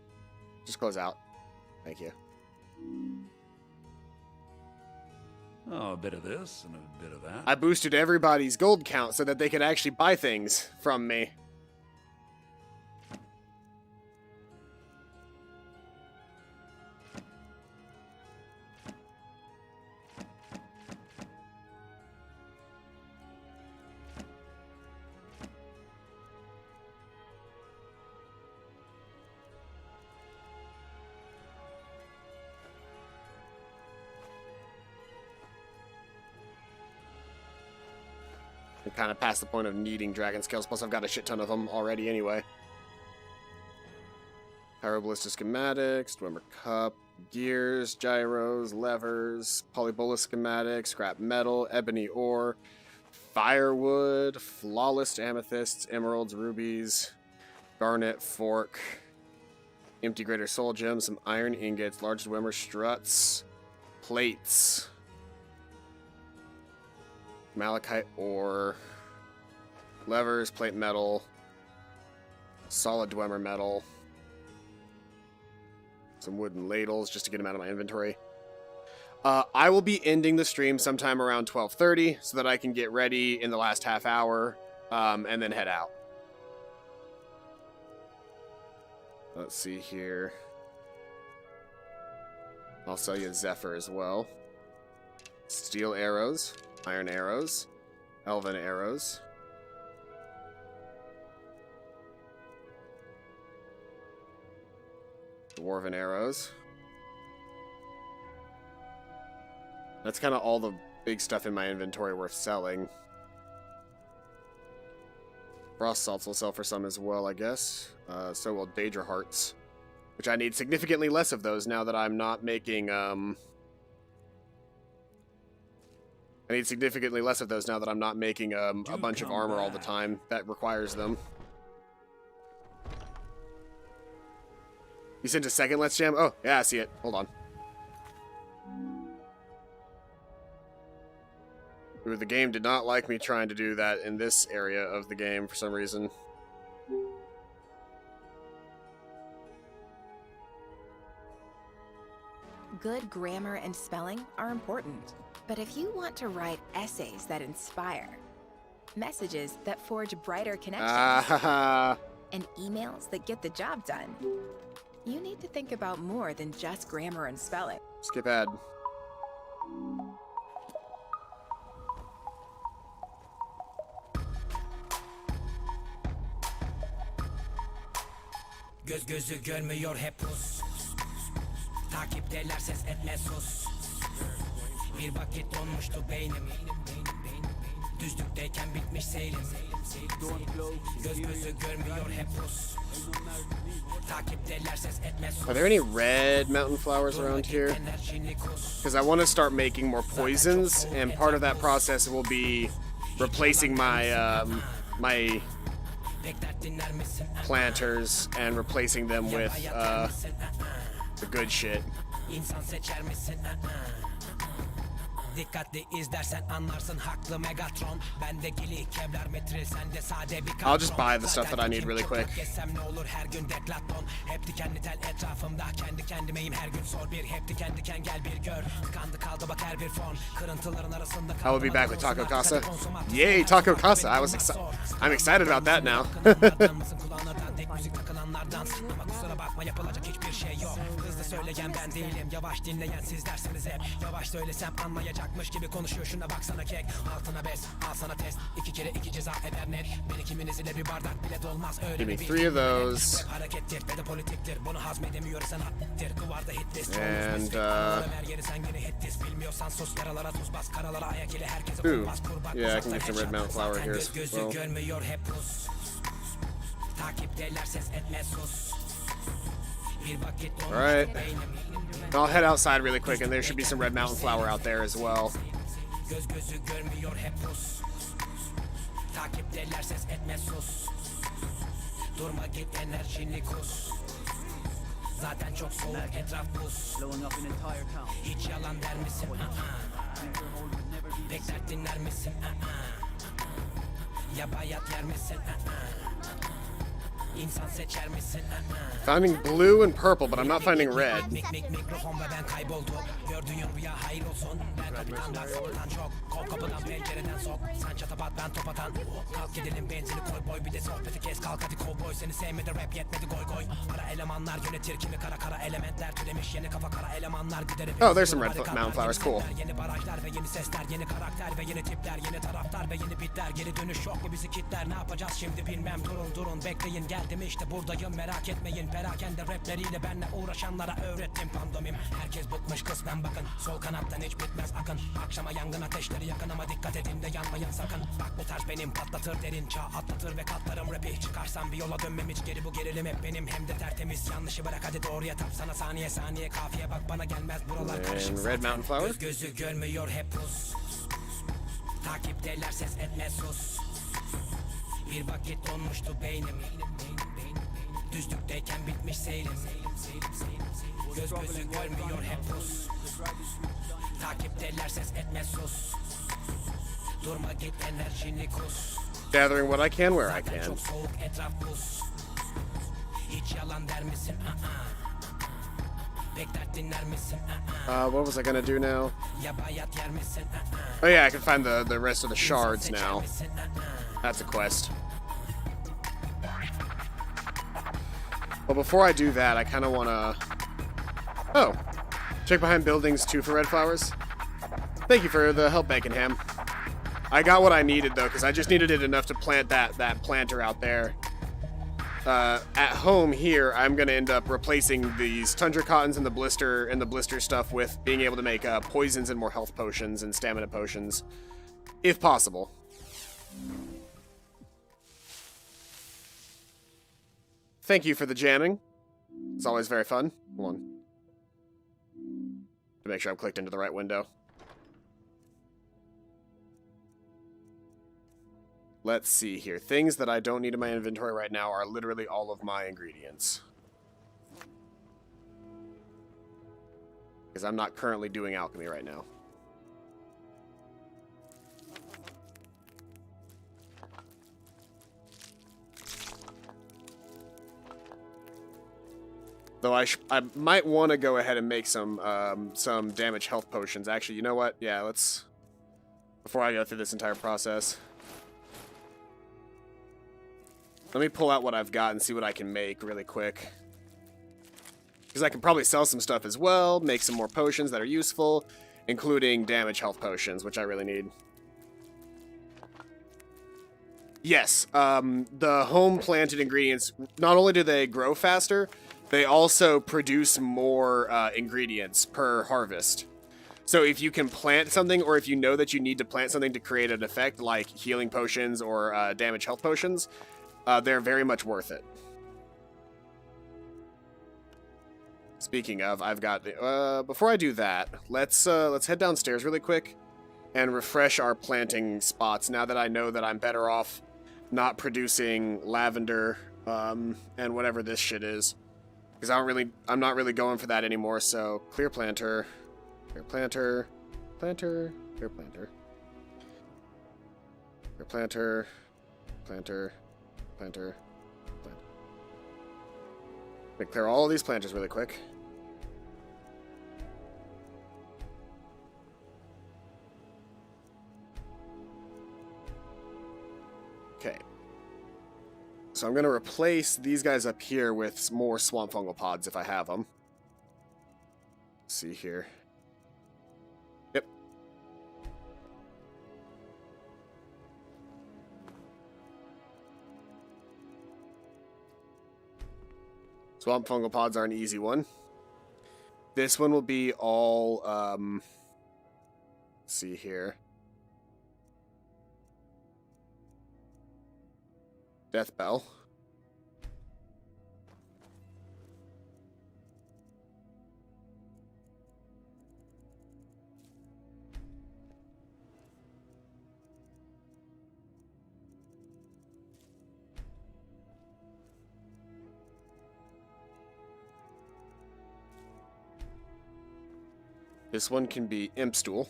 Just close out. Thank you. Oh, a bit of this and a bit of that. I boosted everybody's gold count so that they could actually buy things from me. I'm kind of past the point of needing dragon scales, plus I've got a shit ton of them already anyway. Pyroballista schematics, Dwemer cup, gears, gyros, levers, polybolus schematics, scrap metal, ebony ore, firewood, flawless amethysts, emeralds, rubies, garnet, fork, empty greater soul gem, some iron ingots, large dwemer struts, plates, malachite ore, levers, plate metal, solid dwemer metal, some wooden ladles just to get them out of my inventory. I will be ending the stream sometime around 12:30 so that I can get ready in the last half hour and then head out. Let's see here. I'll sell you Zephyr as well. Steel arrows, iron arrows, elven arrows. Dwarven arrows. That's kind of all the big stuff in my inventory worth selling. Frost salts will sell for some as well, I guess. So will Daedra hearts, which I need significantly less of those now that I'm not making. I need significantly less of those now that I'm not making a bunch of armor all the time that requires them. You sent a second Let's Jam? Oh, yeah, I see it. Hold on. Ooh, the game did not like me trying to do that in this area of the game for some reason. Good grammar and spelling are important, but if you want to write essays that inspire, messages that forge brighter connections, and emails that get the job done, you need to think about more than just grammar and spelling. Skip ad. Göz gözü görmüyor hep pus. Takipteler ses etme sus. Bir vakit donmuştu beynim. Düzlükteyken bitmiş seyrim. Göz gözü görmüyor hep pus. Takipteler ses etme sus. Are there any red mountain flowers around here? Because I want to start making more poisons, and part of that process will be replacing my my planters and replacing them with the good shit. I'll just buy the stuff that I need really quick. I will be back with Taco Casa. Yay, Taco Casa! I'm excited about that now. Gibi konuşuyor şuna baksana kek altına bes al sana test 2 kere 2 ceza eder net beni kiminiz ile bir bardak bile dolmaz öyle. Give me 3 of those. Harekettir ve de politiktir bunu hazmedemiyorsan hattir kıvarda hit list and sen yine hit list bilmiyorsan sus yaralara tuz bas karalara ayak ile herkese kurmaz kurban. Yeah, I can get some red mountain flower here as well. Görmüyor hep pus takipteler ses etme sus. Alright. I'll head outside really quick, and there should be some red mountain flower out there as well. Blowing up an entire town. Hiç yalan der misin? Bekler dinler misin? Ya bayat yer misin? İnsan seçer misin? Finding blue and purple, but I'm not finding red. Mikrofon ve ben kayboldu. Gördüğün rüya hayır olsun. Ben kapitan bak kapıdan çok. Kol kapıdan pencereden sok. Sen çatapat ben top atan. Kalk gidelim benzini koy boy bir de sohbeti kes. Kalk hadi kovboy seni sevmedi rap yetmedi goy goy. Ara elemanlar yönetir kimi kara kara elementler türemiş yeni kafa kara elemanlar gider. Oh, there's some red mountain flowers, cool. Yeni barajlar ve yeni sesler yeni karakter ve yeni tipler yeni taraftar ve yeni bitler geri dönüş yok mu bizi kitler ne yapacağız şimdi bilmem durun bekleyin geldim işte buradayım merak etmeyin perakende rapleriyle benle uğraşanlara öğrettim pandomim herkes bıkmış kısmen bakın sol kanattan hiç bitmez akın akşama yangın ateşleri yakın ama dikkat edin de yanmayın sakın bak bu tarz benim patlatır derin çağ atlatır ve katlarım rapi çıkarsam bir yola dönmem hiç geri bu gerilim hep benim hem de tertemiz yanlışı bırak hadi doğruya tap sana saniye kafiye bak bana gelmez buralar karışık red mountain flower. Gözü görmüyor hep pus Takipteler ses etme sus. Bir vakit donmuştu beynim. Düzlükteyken bitmiş seyrim. Göz gözü görmüyor hep pus. Takipteler ses etme sus. Durma git enerjini kus. Gathering what I can where I Zaten can. çok soğuk etraf buz. Hiç yalan der misin? Bekler dinler misin? What was I gonna do now? Ya bayat yer misin? Oh yeah, I can find the rest of the shards now. That's a quest. But before I do that, I kind of want to... Oh. Check behind buildings, too, for red flowers. Thank you for the help, Baconham. I got what I needed, though, because I just needed it enough to plant that planter out there. At home here, I'm going to end up replacing these tundra cottons and the blister stuff with being able to make poisons and more health potions and stamina potions, if possible. Thank you for the jamming. It's always very fun. Hold on. To make sure I'm clicked into the right window. Let's see here. Things that I don't need in my inventory right now are literally all of my ingredients. Because I'm not currently doing alchemy right now. Though I might want to go ahead and make some damage health potions. Actually, you know what? Yeah, let's... Before I go through this entire process... Let me pull out what I've got and see what I can make really quick. Because I can probably sell some stuff as well, make some more potions that are useful, including damage health potions, which I really need. Yes, the home-planted ingredients, not only do they grow faster, they also produce more ingredients per harvest. So if you can plant something, or if you know that you need to plant something to create an effect, like healing potions or damage health potions, they're very much worth it. Speaking of, I've got the, before I do that, let's head downstairs really quick and refresh our planting spots now that I know that I'm better off not producing lavender and whatever this shit is. Because I'm not really going for that anymore, so clear planter, clear planter, planter, clear planter, clear planter, planter, planter, planter. Let me clear all of these planters really quick. Okay. So I'm going to replace these guys up here with more swamp fungal pods if I have them. Let's see here. Yep. Swamp fungal pods are an easy one. This one will be all, let's see here. Death Bell. This one can be Imp Stool.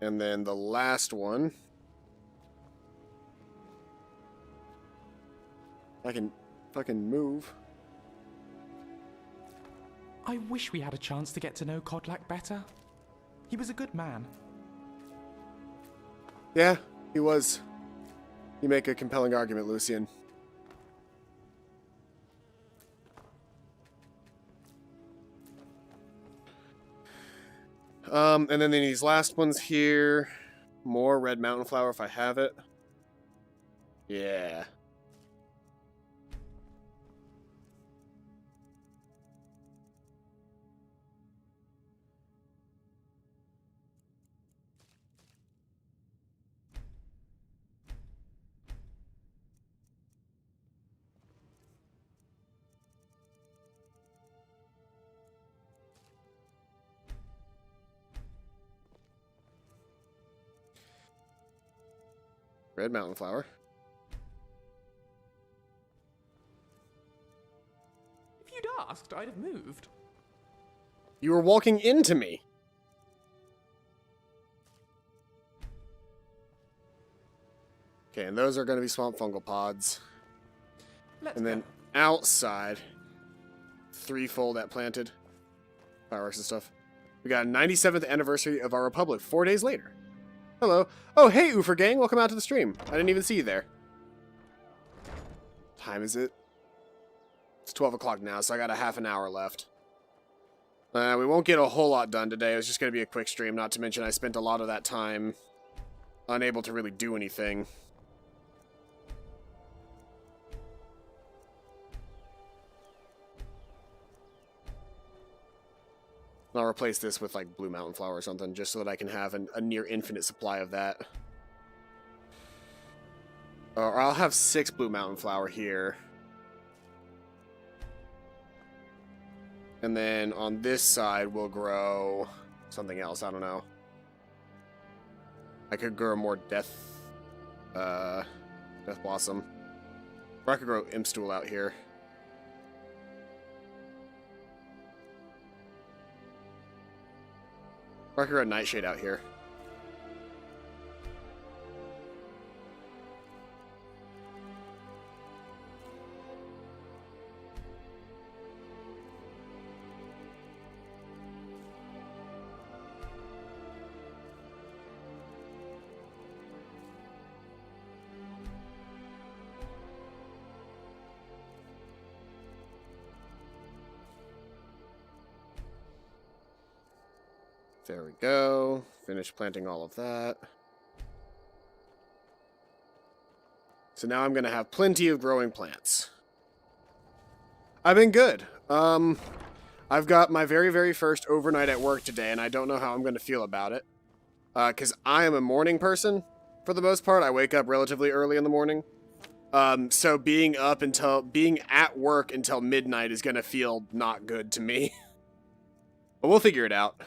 And then the last one, I can fucking move. I wish we had a chance to get to know Kodlak better. He was a good man. Yeah, he was. You make a compelling argument, Lucian. And then these last ones here. More red mountain flower if I have it. Yeah. Red mountain flower. If you'd asked, I'd have moved. You were walking into me. Okay, and those are going to be swamp fungal pods. Let's And then go. outside, threefold at planted. Fireworks and stuff. We got a 97th anniversary of our republic 4 days later. Hello. Oh, hey, Oofer gang. Welcome out to the stream. I didn't even see you there. Time is it? It's 12 o'clock now, so I got a half an hour left. We won't get a whole lot done today. It was just going to be a quick stream, not to mention I spent a lot of that time unable to really do anything. I'll replace this with like blue mountain flower or something, just so that I can have a near infinite supply of that. Or I'll have 6 blue mountain flower here. And then on this side, we'll grow something else. I don't know. I could grow more death blossom. Or I could grow impstool out here. Or I could grow nightshade out here. There we go. Finish planting all of that. So now I'm going to have plenty of growing plants. I've been good. I've got my very, very first overnight at work today, and I don't know how I'm going to feel about it. Because I am a morning person, for the most part. I wake up relatively early in the morning. So being at work until midnight is going to feel not good to me. But we'll figure it out.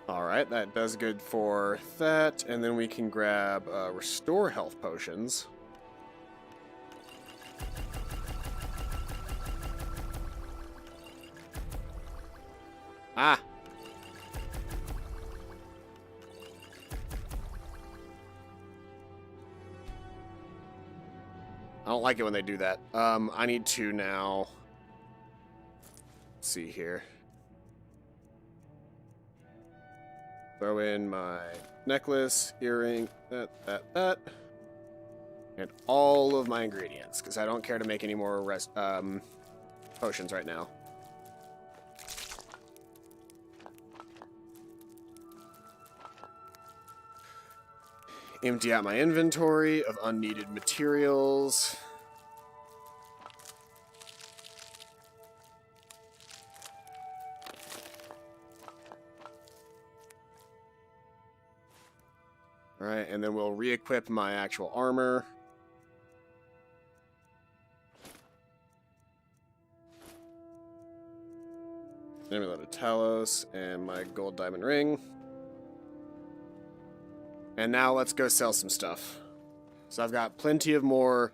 Alright, that does good for that, and then we can grab restore health potions. Ah! I don't like it when they do that. I need to now... Let's see here. Throw in my necklace, earring, that. And all of my ingredients, because I don't care to make any more potions right now. Empty out my inventory of unneeded materials. Alright, and then we'll re-equip my actual armor. Amulet of Talos and my gold diamond ring. And now let's go sell some stuff. So I've got plenty of more...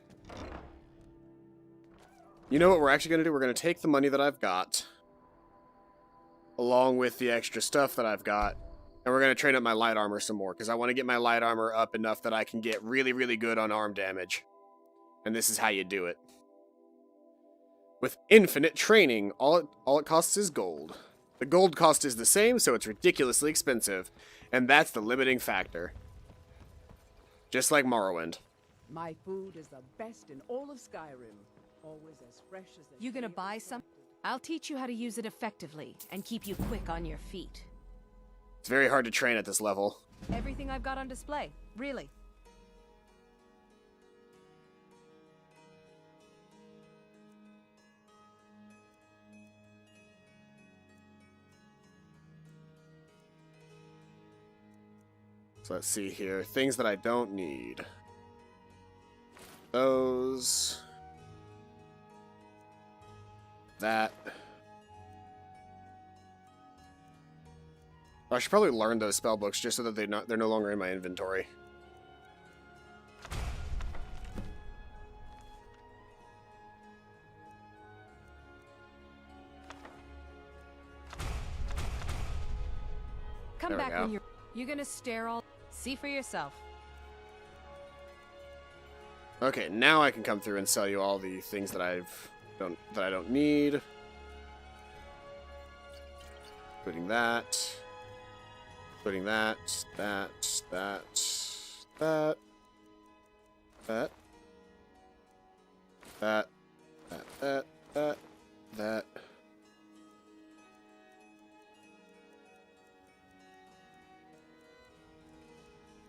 You know what we're actually going to do? We're going to take the money that I've got, along with the extra stuff that I've got, and we're going to train up my light armor some more, because I want to get my light armor up enough that I can get really, really good on arm damage. And this is how you do it. With infinite training, all it costs is gold. The gold cost is the same, so it's ridiculously expensive. And that's the limiting factor. Just like Morrowind. My food is the best in all of Skyrim. Always as fresh as the You gonna day it buy was some? planted. I'll teach you how to use it effectively and keep you quick on your feet. It's very hard to train at this level. Everything I've got on display, really. So let's see here. Things that I don't need. Those. That. I should probably learn those spell books just so that they're no longer in my inventory. Come There we back go. when you're gonna stare all. See for yourself. Okay, now I can come through and sell you all the things that I don't need. Including that. Including that. That.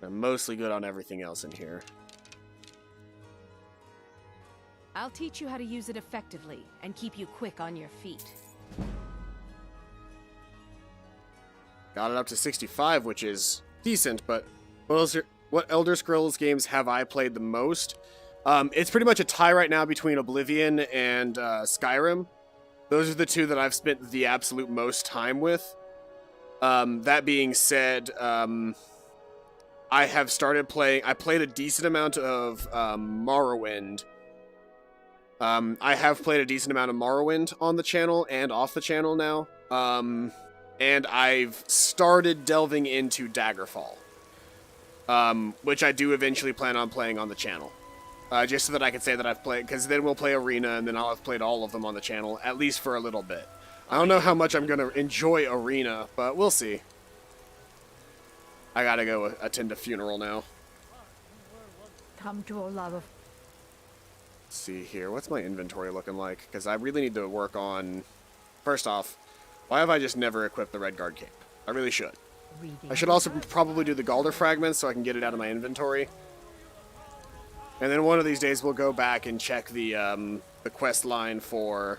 I'm mostly good on everything else in here. I'll teach you how to use it effectively and keep you quick on your feet. Got it up to 65, which is decent, but what Elder Scrolls games have I played the most? It's pretty much a tie right now between Oblivion and Skyrim. Those are the two that I've spent the absolute most time with. That being said, I have started playing... I played a decent amount of Morrowind. I have played a decent amount of Morrowind on the channel and off the channel now. And I've started delving into Daggerfall. Which I do eventually plan on playing on the channel. Just so that I can say that I've played... Because then we'll play Arena, and then I'll have played all of them on the channel, at least for a little bit. I don't know how much I'm going to enjoy Arena, but we'll see. I gotta go attend a funeral now. Come to Olava. Let's see here. What's my inventory looking like? Because I really need to work on... First off, why have I just never equipped the Redguard cape? I really should. I should also probably do the Galder fragments so I can get it out of my inventory. And then one of these days we'll go back and check the quest line for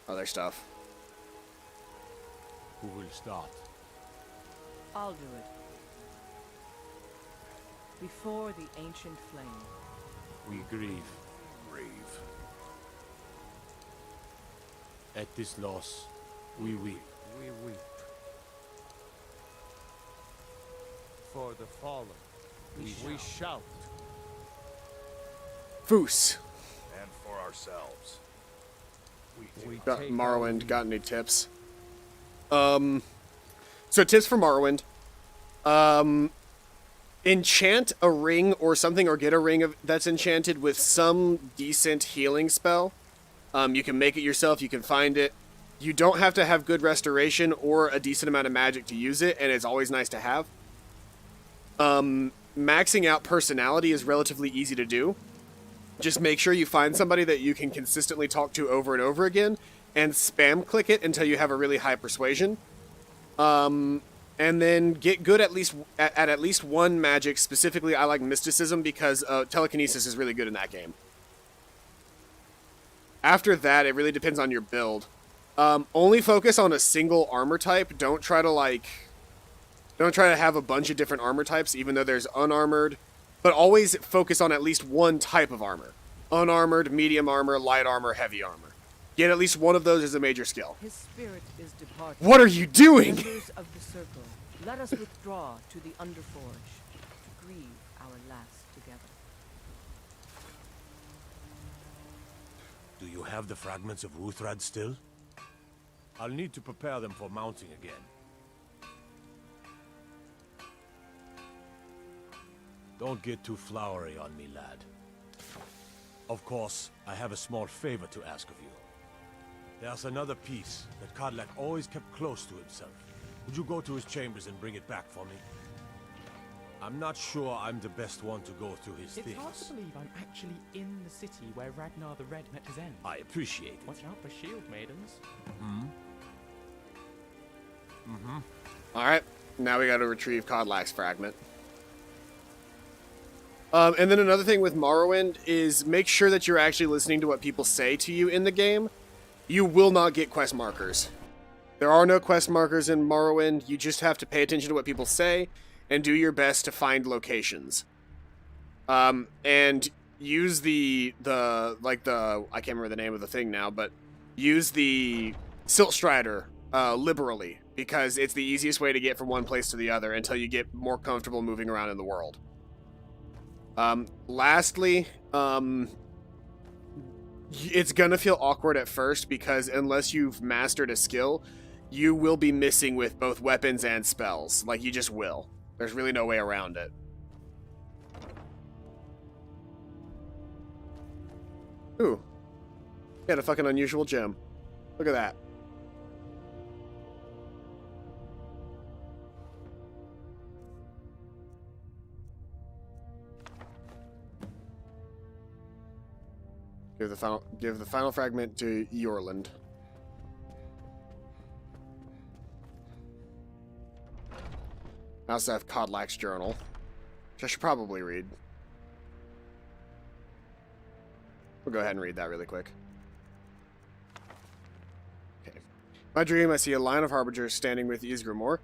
other stuff. Who will start? I'll do it. Before the ancient flame. We grieve. At this loss, we weep. We weep. For the fallen, we shout. Foos. And for ourselves. We Got take Morrowind. Got any tips? So tips for Morrowind. Enchant a ring or something, or get a ring that's enchanted with some decent healing spell. You can make it yourself, you can find it. You don't have to have good restoration or a decent amount of magic to use it, and it's always nice to have. Maxing out personality is relatively easy to do. Just make sure you find somebody that you can consistently talk to over and over again, and spam click it until you have a really high persuasion. And then get good at least one magic. Specifically, I like mysticism because telekinesis is really good in that game. After that, it really depends on your build. Only focus on a single armor type. Don't try to have a bunch of different armor types, even though there's unarmored. But always focus on at least one type of armor. Unarmored, medium armor, light armor, heavy armor. Get at least one of those as a major skill. His spirit is departed. What are you doing? Members of the circle, let us withdraw to the Underforge to grieve our last together. Do you have the fragments of Wuthrad still? I'll need to prepare them for mounting again. Don't get too flowery on me, lad. Of course, I have a small favor to ask of you. There's another piece that Kadlak always kept close to himself. Would you go to his chambers and bring it back for me? I'm not sure I'm the best one to go through his things. It's hard to believe I'm actually in the city where Ragnar the Red met his end. I appreciate it. Watch out for shield maidens. Alright, now we gotta retrieve Kodlak's fragment. And then another thing with Morrowind is make sure that you're actually listening to what people say to you in the game. You will not get quest markers. There are no quest markers in Morrowind. You just have to pay attention to what people say. and do your best to find locations. And use the I can't remember the name of the thing now, but use the Silt Strider liberally, because it's the easiest way to get from one place to the other until you get more comfortable moving around in the world. Lastly, it's gonna feel awkward at first because unless you've mastered a skill, you will be missing with both weapons and spells. Like, you just will. There's really no way around it. Ooh. Got a fucking unusual gem. Look at that. Give the final fragment to Yorland. I also have Kodlak's journal, which I should probably read. We'll go ahead and read that really quick. Okay. My dream, I see a line of harbingers standing with Ysgramor.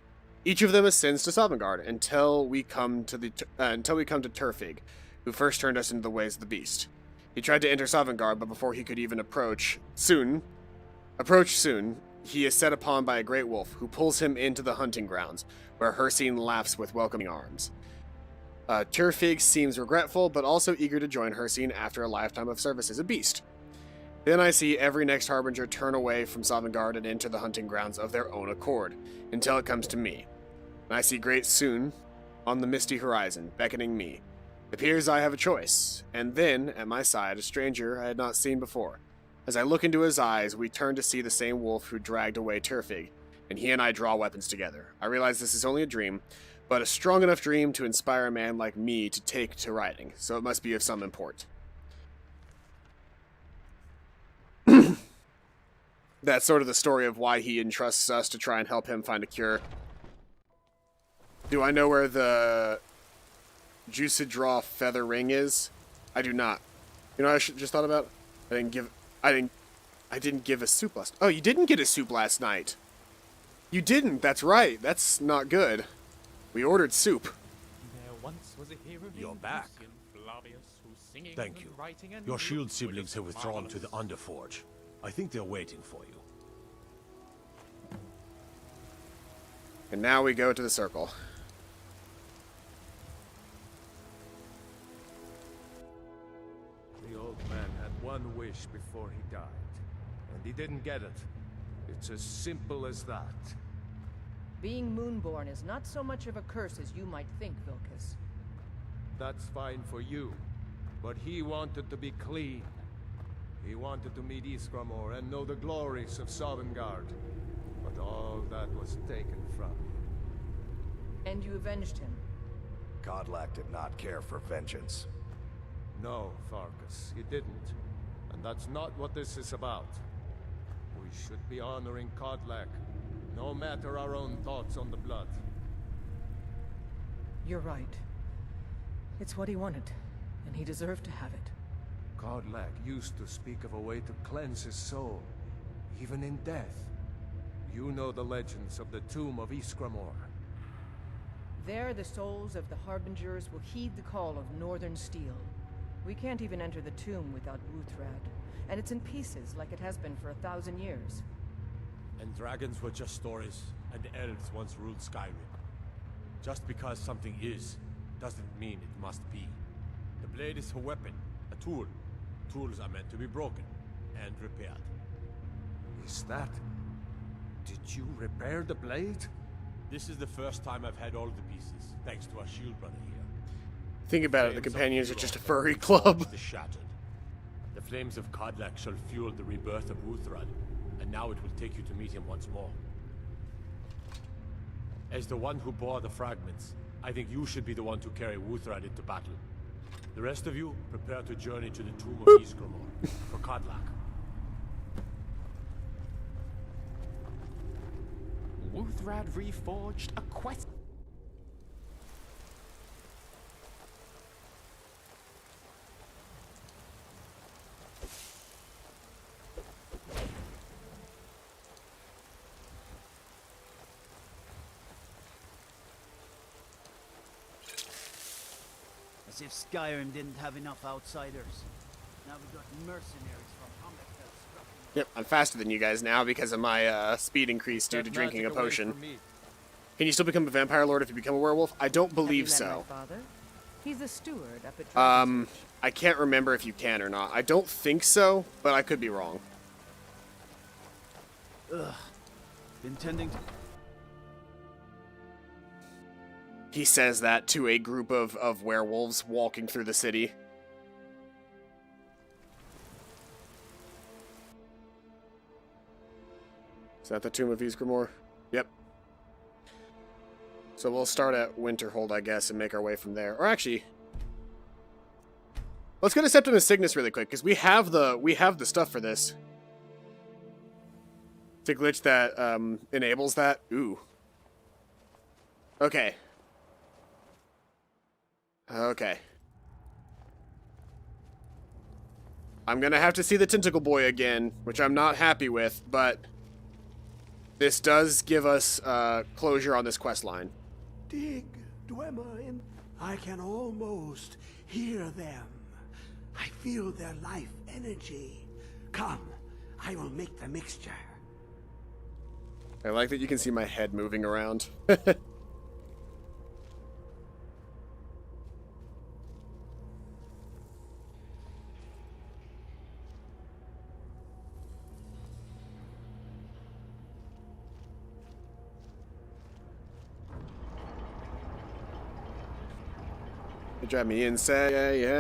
Each of them ascends to Sovngarde until we come to Turfig, who first turned us into the ways of the beast. He tried to enter Sovngarde, but before he could even approach soon, he is set upon by a great wolf, who pulls him into the hunting grounds, where Hircine laughs with welcoming arms. Turfig seems regretful, but also eager to join Hircine after a lifetime of service as a beast. Then I see every next harbinger turn away from Sovngarde and enter the hunting grounds of their own accord, until it comes to me. And I see Great Soon on the misty horizon, beckoning me. It appears I have a choice, and then, at my side, a stranger I had not seen before. As I look into his eyes, we turn to see the same wolf who dragged away Turfig, and he and I draw weapons together. I realize this is only a dream, but a strong enough dream to inspire a man like me to take to writing, so it must be of some import. That's sort of the story of why he entrusts us to try and help him find a cure. Do I know where the Juicedraw feather ring is? I do not. You know what I just thought about? I didn't give a soup last. Oh, you didn't get a soup last night. You didn't. That's right. That's not good. We ordered soup. There once was a hero You're named back. Lucian Flavius, whose singing Thank and you. writing and Your lyrics shield were siblings just have withdrawn to the marvelous. Underforge. I think they're waiting for you. And now we go to the circle. The old man had one wish before he died, and he didn't get it. It's as simple as that. Being Moonborn is not so much of a curse as you might think, Vilcus. That's fine for you, but he wanted to be clean. He wanted to meet Ysgramor and know the glories of Sovngarde, but all that was taken from him. And you avenged him. Kodlak did not care for vengeance. No, Farkas, he didn't. And that's not what this is about. We should be honoring Kodlak, no matter our own thoughts on the blood. You're right. It's what he wanted, and he deserved to have it. Kodlak used to speak of a way to cleanse his soul, even in death. You know the legends of the tomb of Ysgramor. There, the souls of the Harbingers will heed the call of Northern Steel. We can't even enter the tomb without Wuthrad, and it's in pieces like it has been for 1,000 years. And dragons were just stories, and elves once ruled Skyrim. Just because something is, doesn't mean it must be. The blade is a weapon, a tool. Tools are meant to be broken and repaired. Is that... Did you repair the blade? This is the first time I've had all the pieces, thanks to our shield brother here. Think about it, the Flames of companions are Furon just a have furry brought club. the shattered. The flames of Kodlak shall fuel the rebirth of Wuthrad, and now it will take you to meet him once more. As the one who bore the fragments, I think you should be the one to carry Wuthrad into battle. The rest of you, prepare to journey to the tomb of Ysgramor for Kodlak. Wuthrad reforged a quest. As if Skyrim didn't have enough outsiders. Now we got mercenaries from Hammerfell. Yep, I'm faster than you guys now because of my speed increase due to drinking a potion. Can you still become a vampire lord if you become a werewolf? I don't believe so. He's a steward up at I can't remember if you can or not. I don't think so, but I could be wrong. Ugh. Intending to... He says that to a group of werewolves walking through the city. Is that the Tomb of Ysgramor? Yep. So we'll start at Winterhold, I guess, and make our way from there. Or actually, let's go to Septimus Cygnus really quick, because we have the stuff for this. It's a glitch that enables that. Ooh. Okay. Okay. I'm gonna have to see the Tentacle Boy again, which I'm not happy with, but this does give us closure on this quest line. Dig, Dwemer, in... I can almost hear them. I feel their life energy. Come, I will make the mixture. I like that you can see my head moving around. They drive me insane.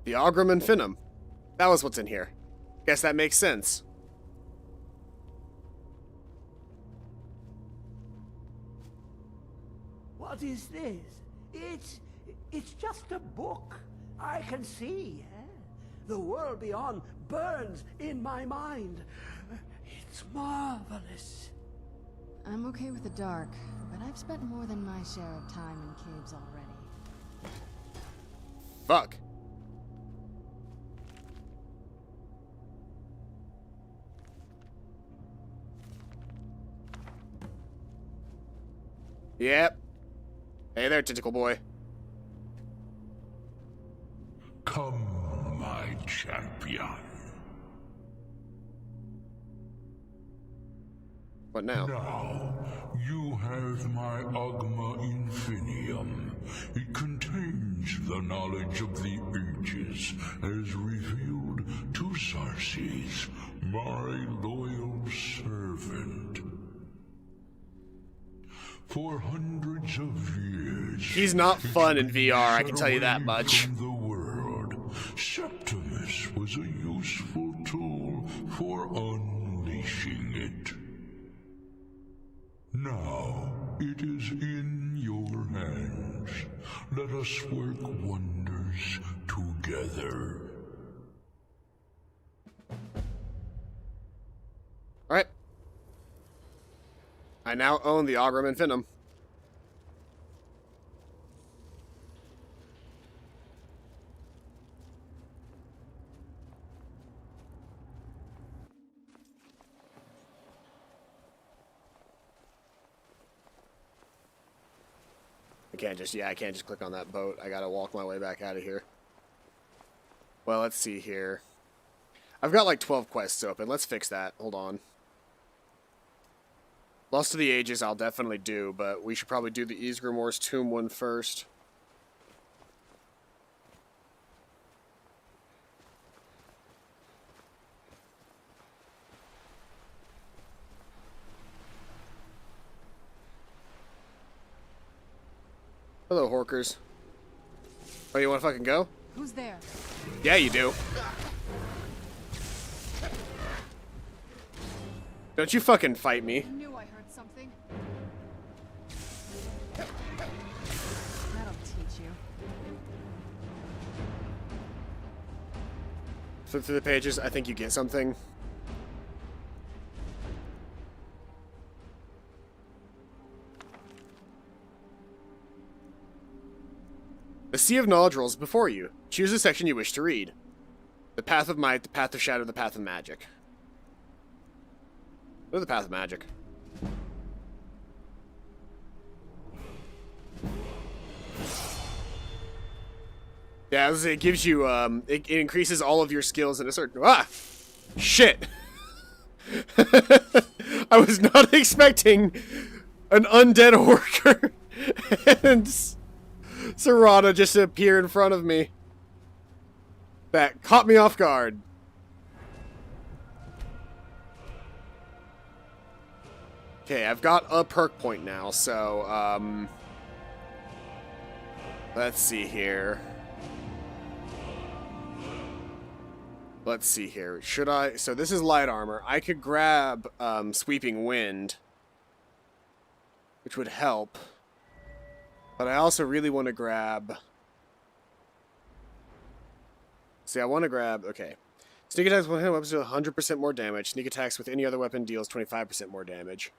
The Augram and Finum. That was what's in here. Guess that makes sense. What is this? It's just a book. I can see. The world beyond burns in my mind. It's marvelous. I'm okay with the dark, but I've spent more than my share of time in caves already. Fuck. Yep. Hey there, Tentacle Boy. Come, my champion. What now? Now, you have my Agma Infinium. It contains the knowledge of the ages, as revealed to Sarces, my loyal servant. For hundreds of years... He's not fun in VR, I can tell you that much. From the world, Septimus was a useful tool for unleashing it. Now, it is in your hands. Let us work wonders together. Alright. I now own the Augram and Finum. I can't just click on that boat. I gotta walk my way back out of here. Well, let's see here. I've got like 12 quests open. Let's fix that. Hold on. Lost to the Ages I'll definitely do, but we should probably do the Ysgramor's Tomb one first. Hello, Horkers. Oh, you want to fucking go? Who's there? Yeah, you do. Don't you fucking fight me. I knew I heard something. That'll teach you. Flip through the pages. I think you get something. The Sea of Knowledge rolls before you. Choose a section you wish to read. The Path of Might, the Path of Shadow, the Path of Magic. Go to the path of magic. Yeah, it gives you, it increases all of your skills in a certain... Ah! Shit! I was not expecting an undead worker and Serrata just to appear in front of me. That caught me off guard. Okay, I've got a perk point now, so, let's see here. Let's see here. Should I... So this is light armor. I could grab Sweeping Wind, which would help. But I also really want to grab... See, I want to grab... Okay. Sneak attacks with one weapons do 100% more damage. Sneak attacks with any other weapon deals 25% more damage.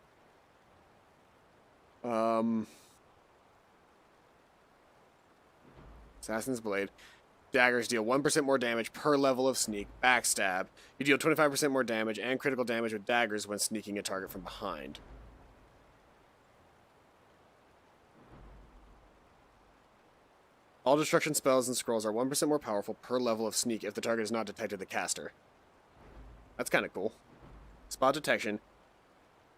Assassin's Blade. Daggers deal 1% more damage per level of sneak. Backstab. You deal 25% more damage and critical damage with daggers when sneaking a target from behind. All destruction spells and scrolls are 1% more powerful per level of sneak if the target is not detected the caster. That's kind of cool. Spot detection.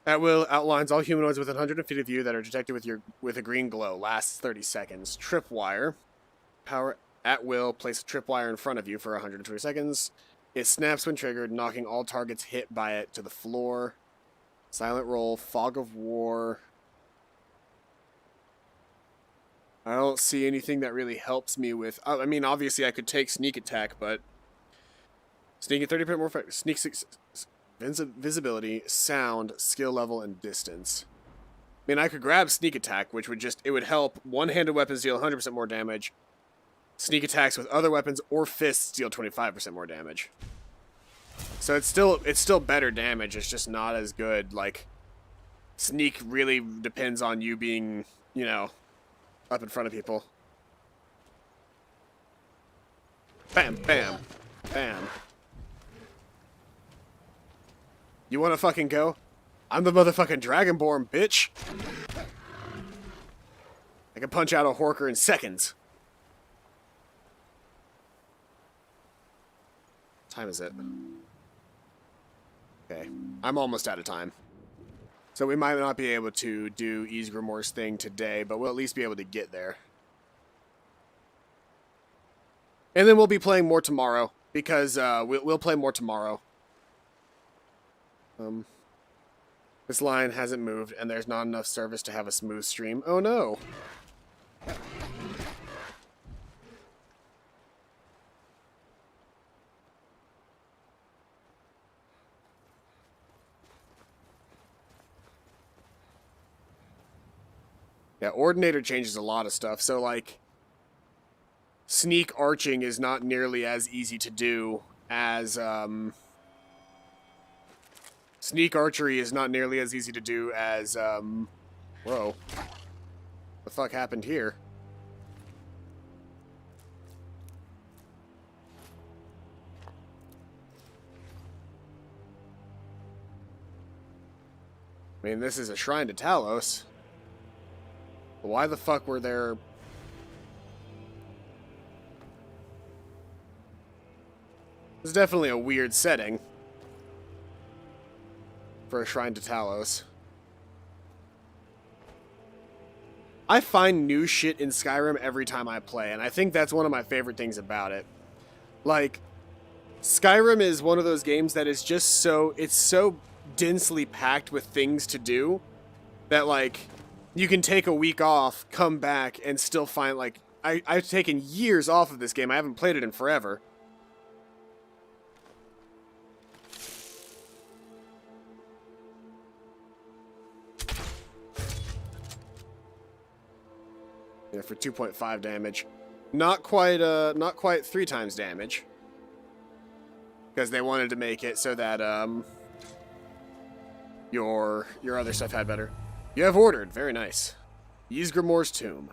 At will outlines all humanoids within 100 feet of you that are detected with a green glow. Lasts 30 seconds. Tripwire. Power at will. Place a tripwire in front of you for 120 seconds. It snaps when triggered, knocking all targets hit by it to the floor. Silent roll. Fog of war. I don't see anything that really helps me with... I mean, obviously I could take sneak attack, but... Sneak at 30% more... Sneak... Visibility, sound, skill level, and distance. I mean, I could grab sneak attack, which would just... It would help one-handed weapons deal 100% more damage. Sneak attacks with other weapons or fists deal 25% more damage. So it's still better damage. It's just not as good. Like, sneak really depends on you being, you know, up in front of people. Bam, bam, bam. You wanna fucking go? I'm the motherfucking Dragonborn, bitch! I can punch out a Horker in seconds. What time is it? Okay, I'm almost out of time. So we might not be able to do Ysgrimor's thing today, but we'll at least be able to get there. And then we'll be playing more tomorrow, because we'll play more tomorrow. This line hasn't moved, and there's not enough service to have a smooth stream. Oh no! Yeah, Ordinator changes a lot of stuff, so like... Sneak arching is not nearly as easy to do as, Sneak archery is not nearly as easy to do as, Whoa. The fuck happened here? I mean, this is a shrine to Talos. But why the fuck were there... This is definitely a weird setting for a shrine to Talos. I find new shit in Skyrim every time I play, and I think that's one of my favorite things about it. Like, Skyrim is one of those games that is just so... It's so densely packed with things to do that, like, you can take a week off, come back, and still find, like... I've taken years off of this game. I haven't played it in forever. Yeah, for 2.5 damage. Not quite 3 times damage. Because they wanted to make it so that, your other stuff had better. You have ordered. Very nice. Ysgrimor's Tomb.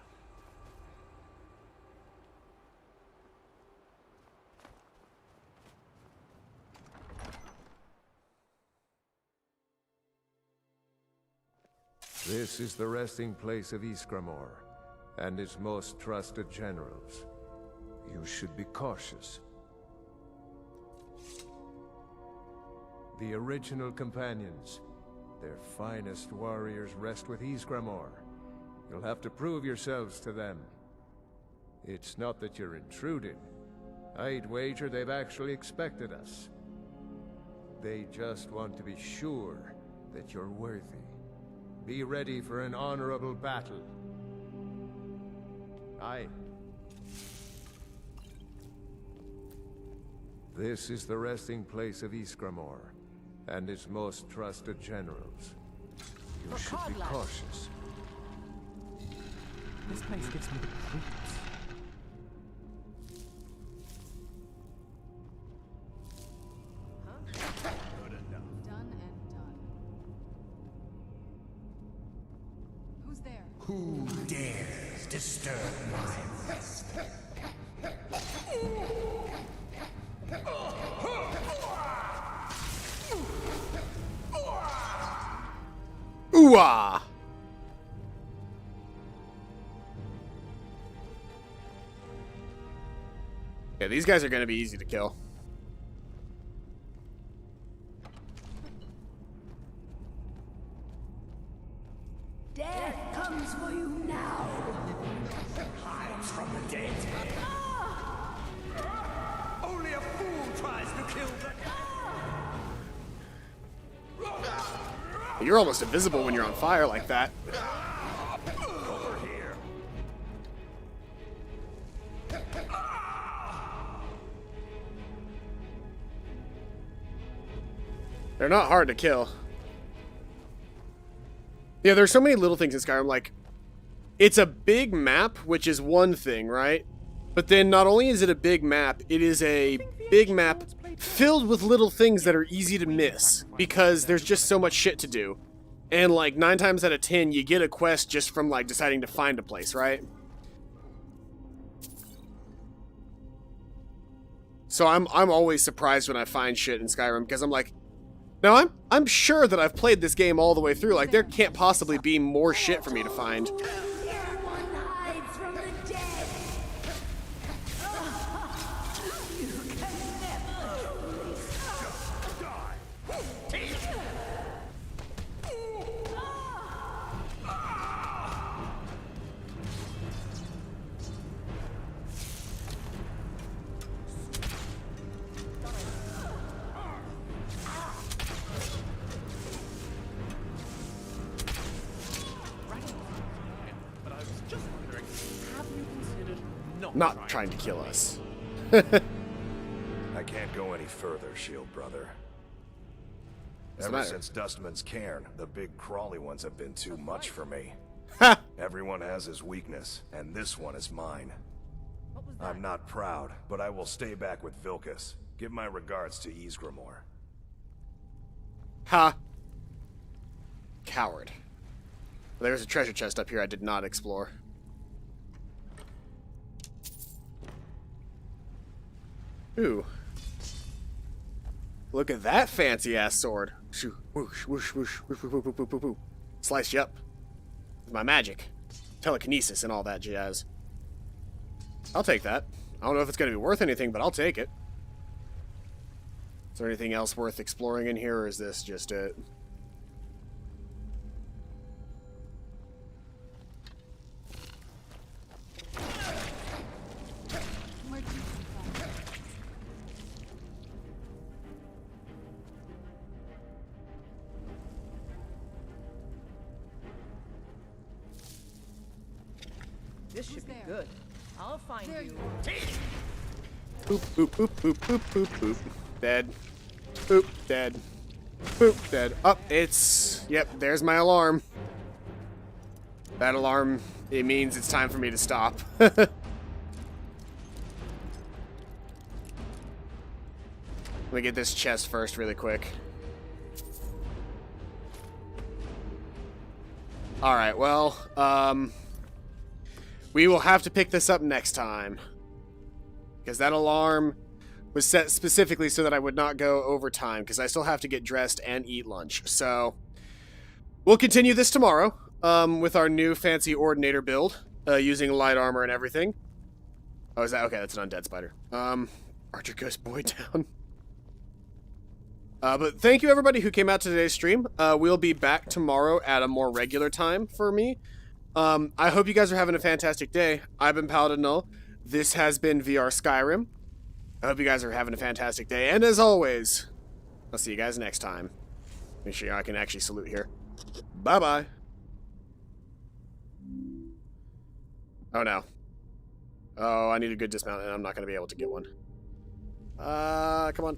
This is the resting place of Iskramor, and its most trusted generals. You should be cautious. The original companions, their finest warriors, rest with Iskramor. You'll have to prove yourselves to them. It's not that you're intruding. I'd wager they've actually expected us. They just want to be sure that you're worthy. Be ready for an honorable battle. Aye. This is the resting place of Iskramor, and its most trusted generals. You should be cautious. This place gives me the creeps. Done and done. Who's there? Who dares disturb my rest? Ooh-ah! Yeah, these guys are gonna be easy to kill. Death comes for you now. Hide from the dead. Only a fool tries to kill the... You're almost invisible when you're on fire like that. Over here. They're not hard to kill. Yeah, there's so many little things in Skyrim, like, it's a big map, which is one thing, right? But then not only is it a big map, it is a big map filled with little things that are easy to miss, because there's just so much shit to do. And like 9 times out of 10, you get a quest just from like deciding to find a place, right? So I'm always surprised when I find shit in Skyrim, because I'm like, now I'm sure that I've played this game all the way through. Like there can't possibly be more shit for me to find. Everyone hides from the dead. You can never truly stop. But I was just wondering, have you considered Not trying to kill us. I can't go any further, Shield Brother. What's the Ever matter? since Dustman's Cairn, the big crawly ones have been too much for me. Ha! Everyone has his weakness, and this one is mine. I'm not proud, but I will stay back with Vilkas. Give my regards to Ysgramor. Ha! Coward. There's a treasure chest up here I did not explore. Ooh. Look at that fancy-ass sword. Shoo, whoosh, whoosh, whoosh, whoosh, whoosh, whoosh, whoosh, whoosh. Slice you up. With my magic. Telekinesis and all that jazz. I'll take that. I don't know if it's going to be worth anything, but I'll take it. Is there anything else worth exploring in here, or is this just it? This should be good. I'll find you. Boop, boop, boop, boop, boop, boop, boop. Dead. Boop, dead. Boop, dead. Up, it's... Yep, there's my alarm. That alarm, it means it's time for me to stop. Let me get this chest first really quick. Alright, well, we will have to pick this up next time. Because that alarm was set specifically so that I would not go over time, because I still have to get dressed and eat lunch. So, we'll continue this tomorrow. with our new fancy Ordinator build, using light armor and everything. Oh, is that okay? That's an undead spider. Archer goes boy down. But thank you everybody who came out to today's stream. We'll be back tomorrow at a more regular time for me. I hope you guys are having a fantastic day. I've been Paladin Null. This has been VR Skyrim. I hope you guys are having a fantastic day. And as always, I'll see you guys next time. Make sure I can actually salute here. Bye-bye. Oh no. Oh, I need a good dismount and I'm not going to be able to get one. Come on.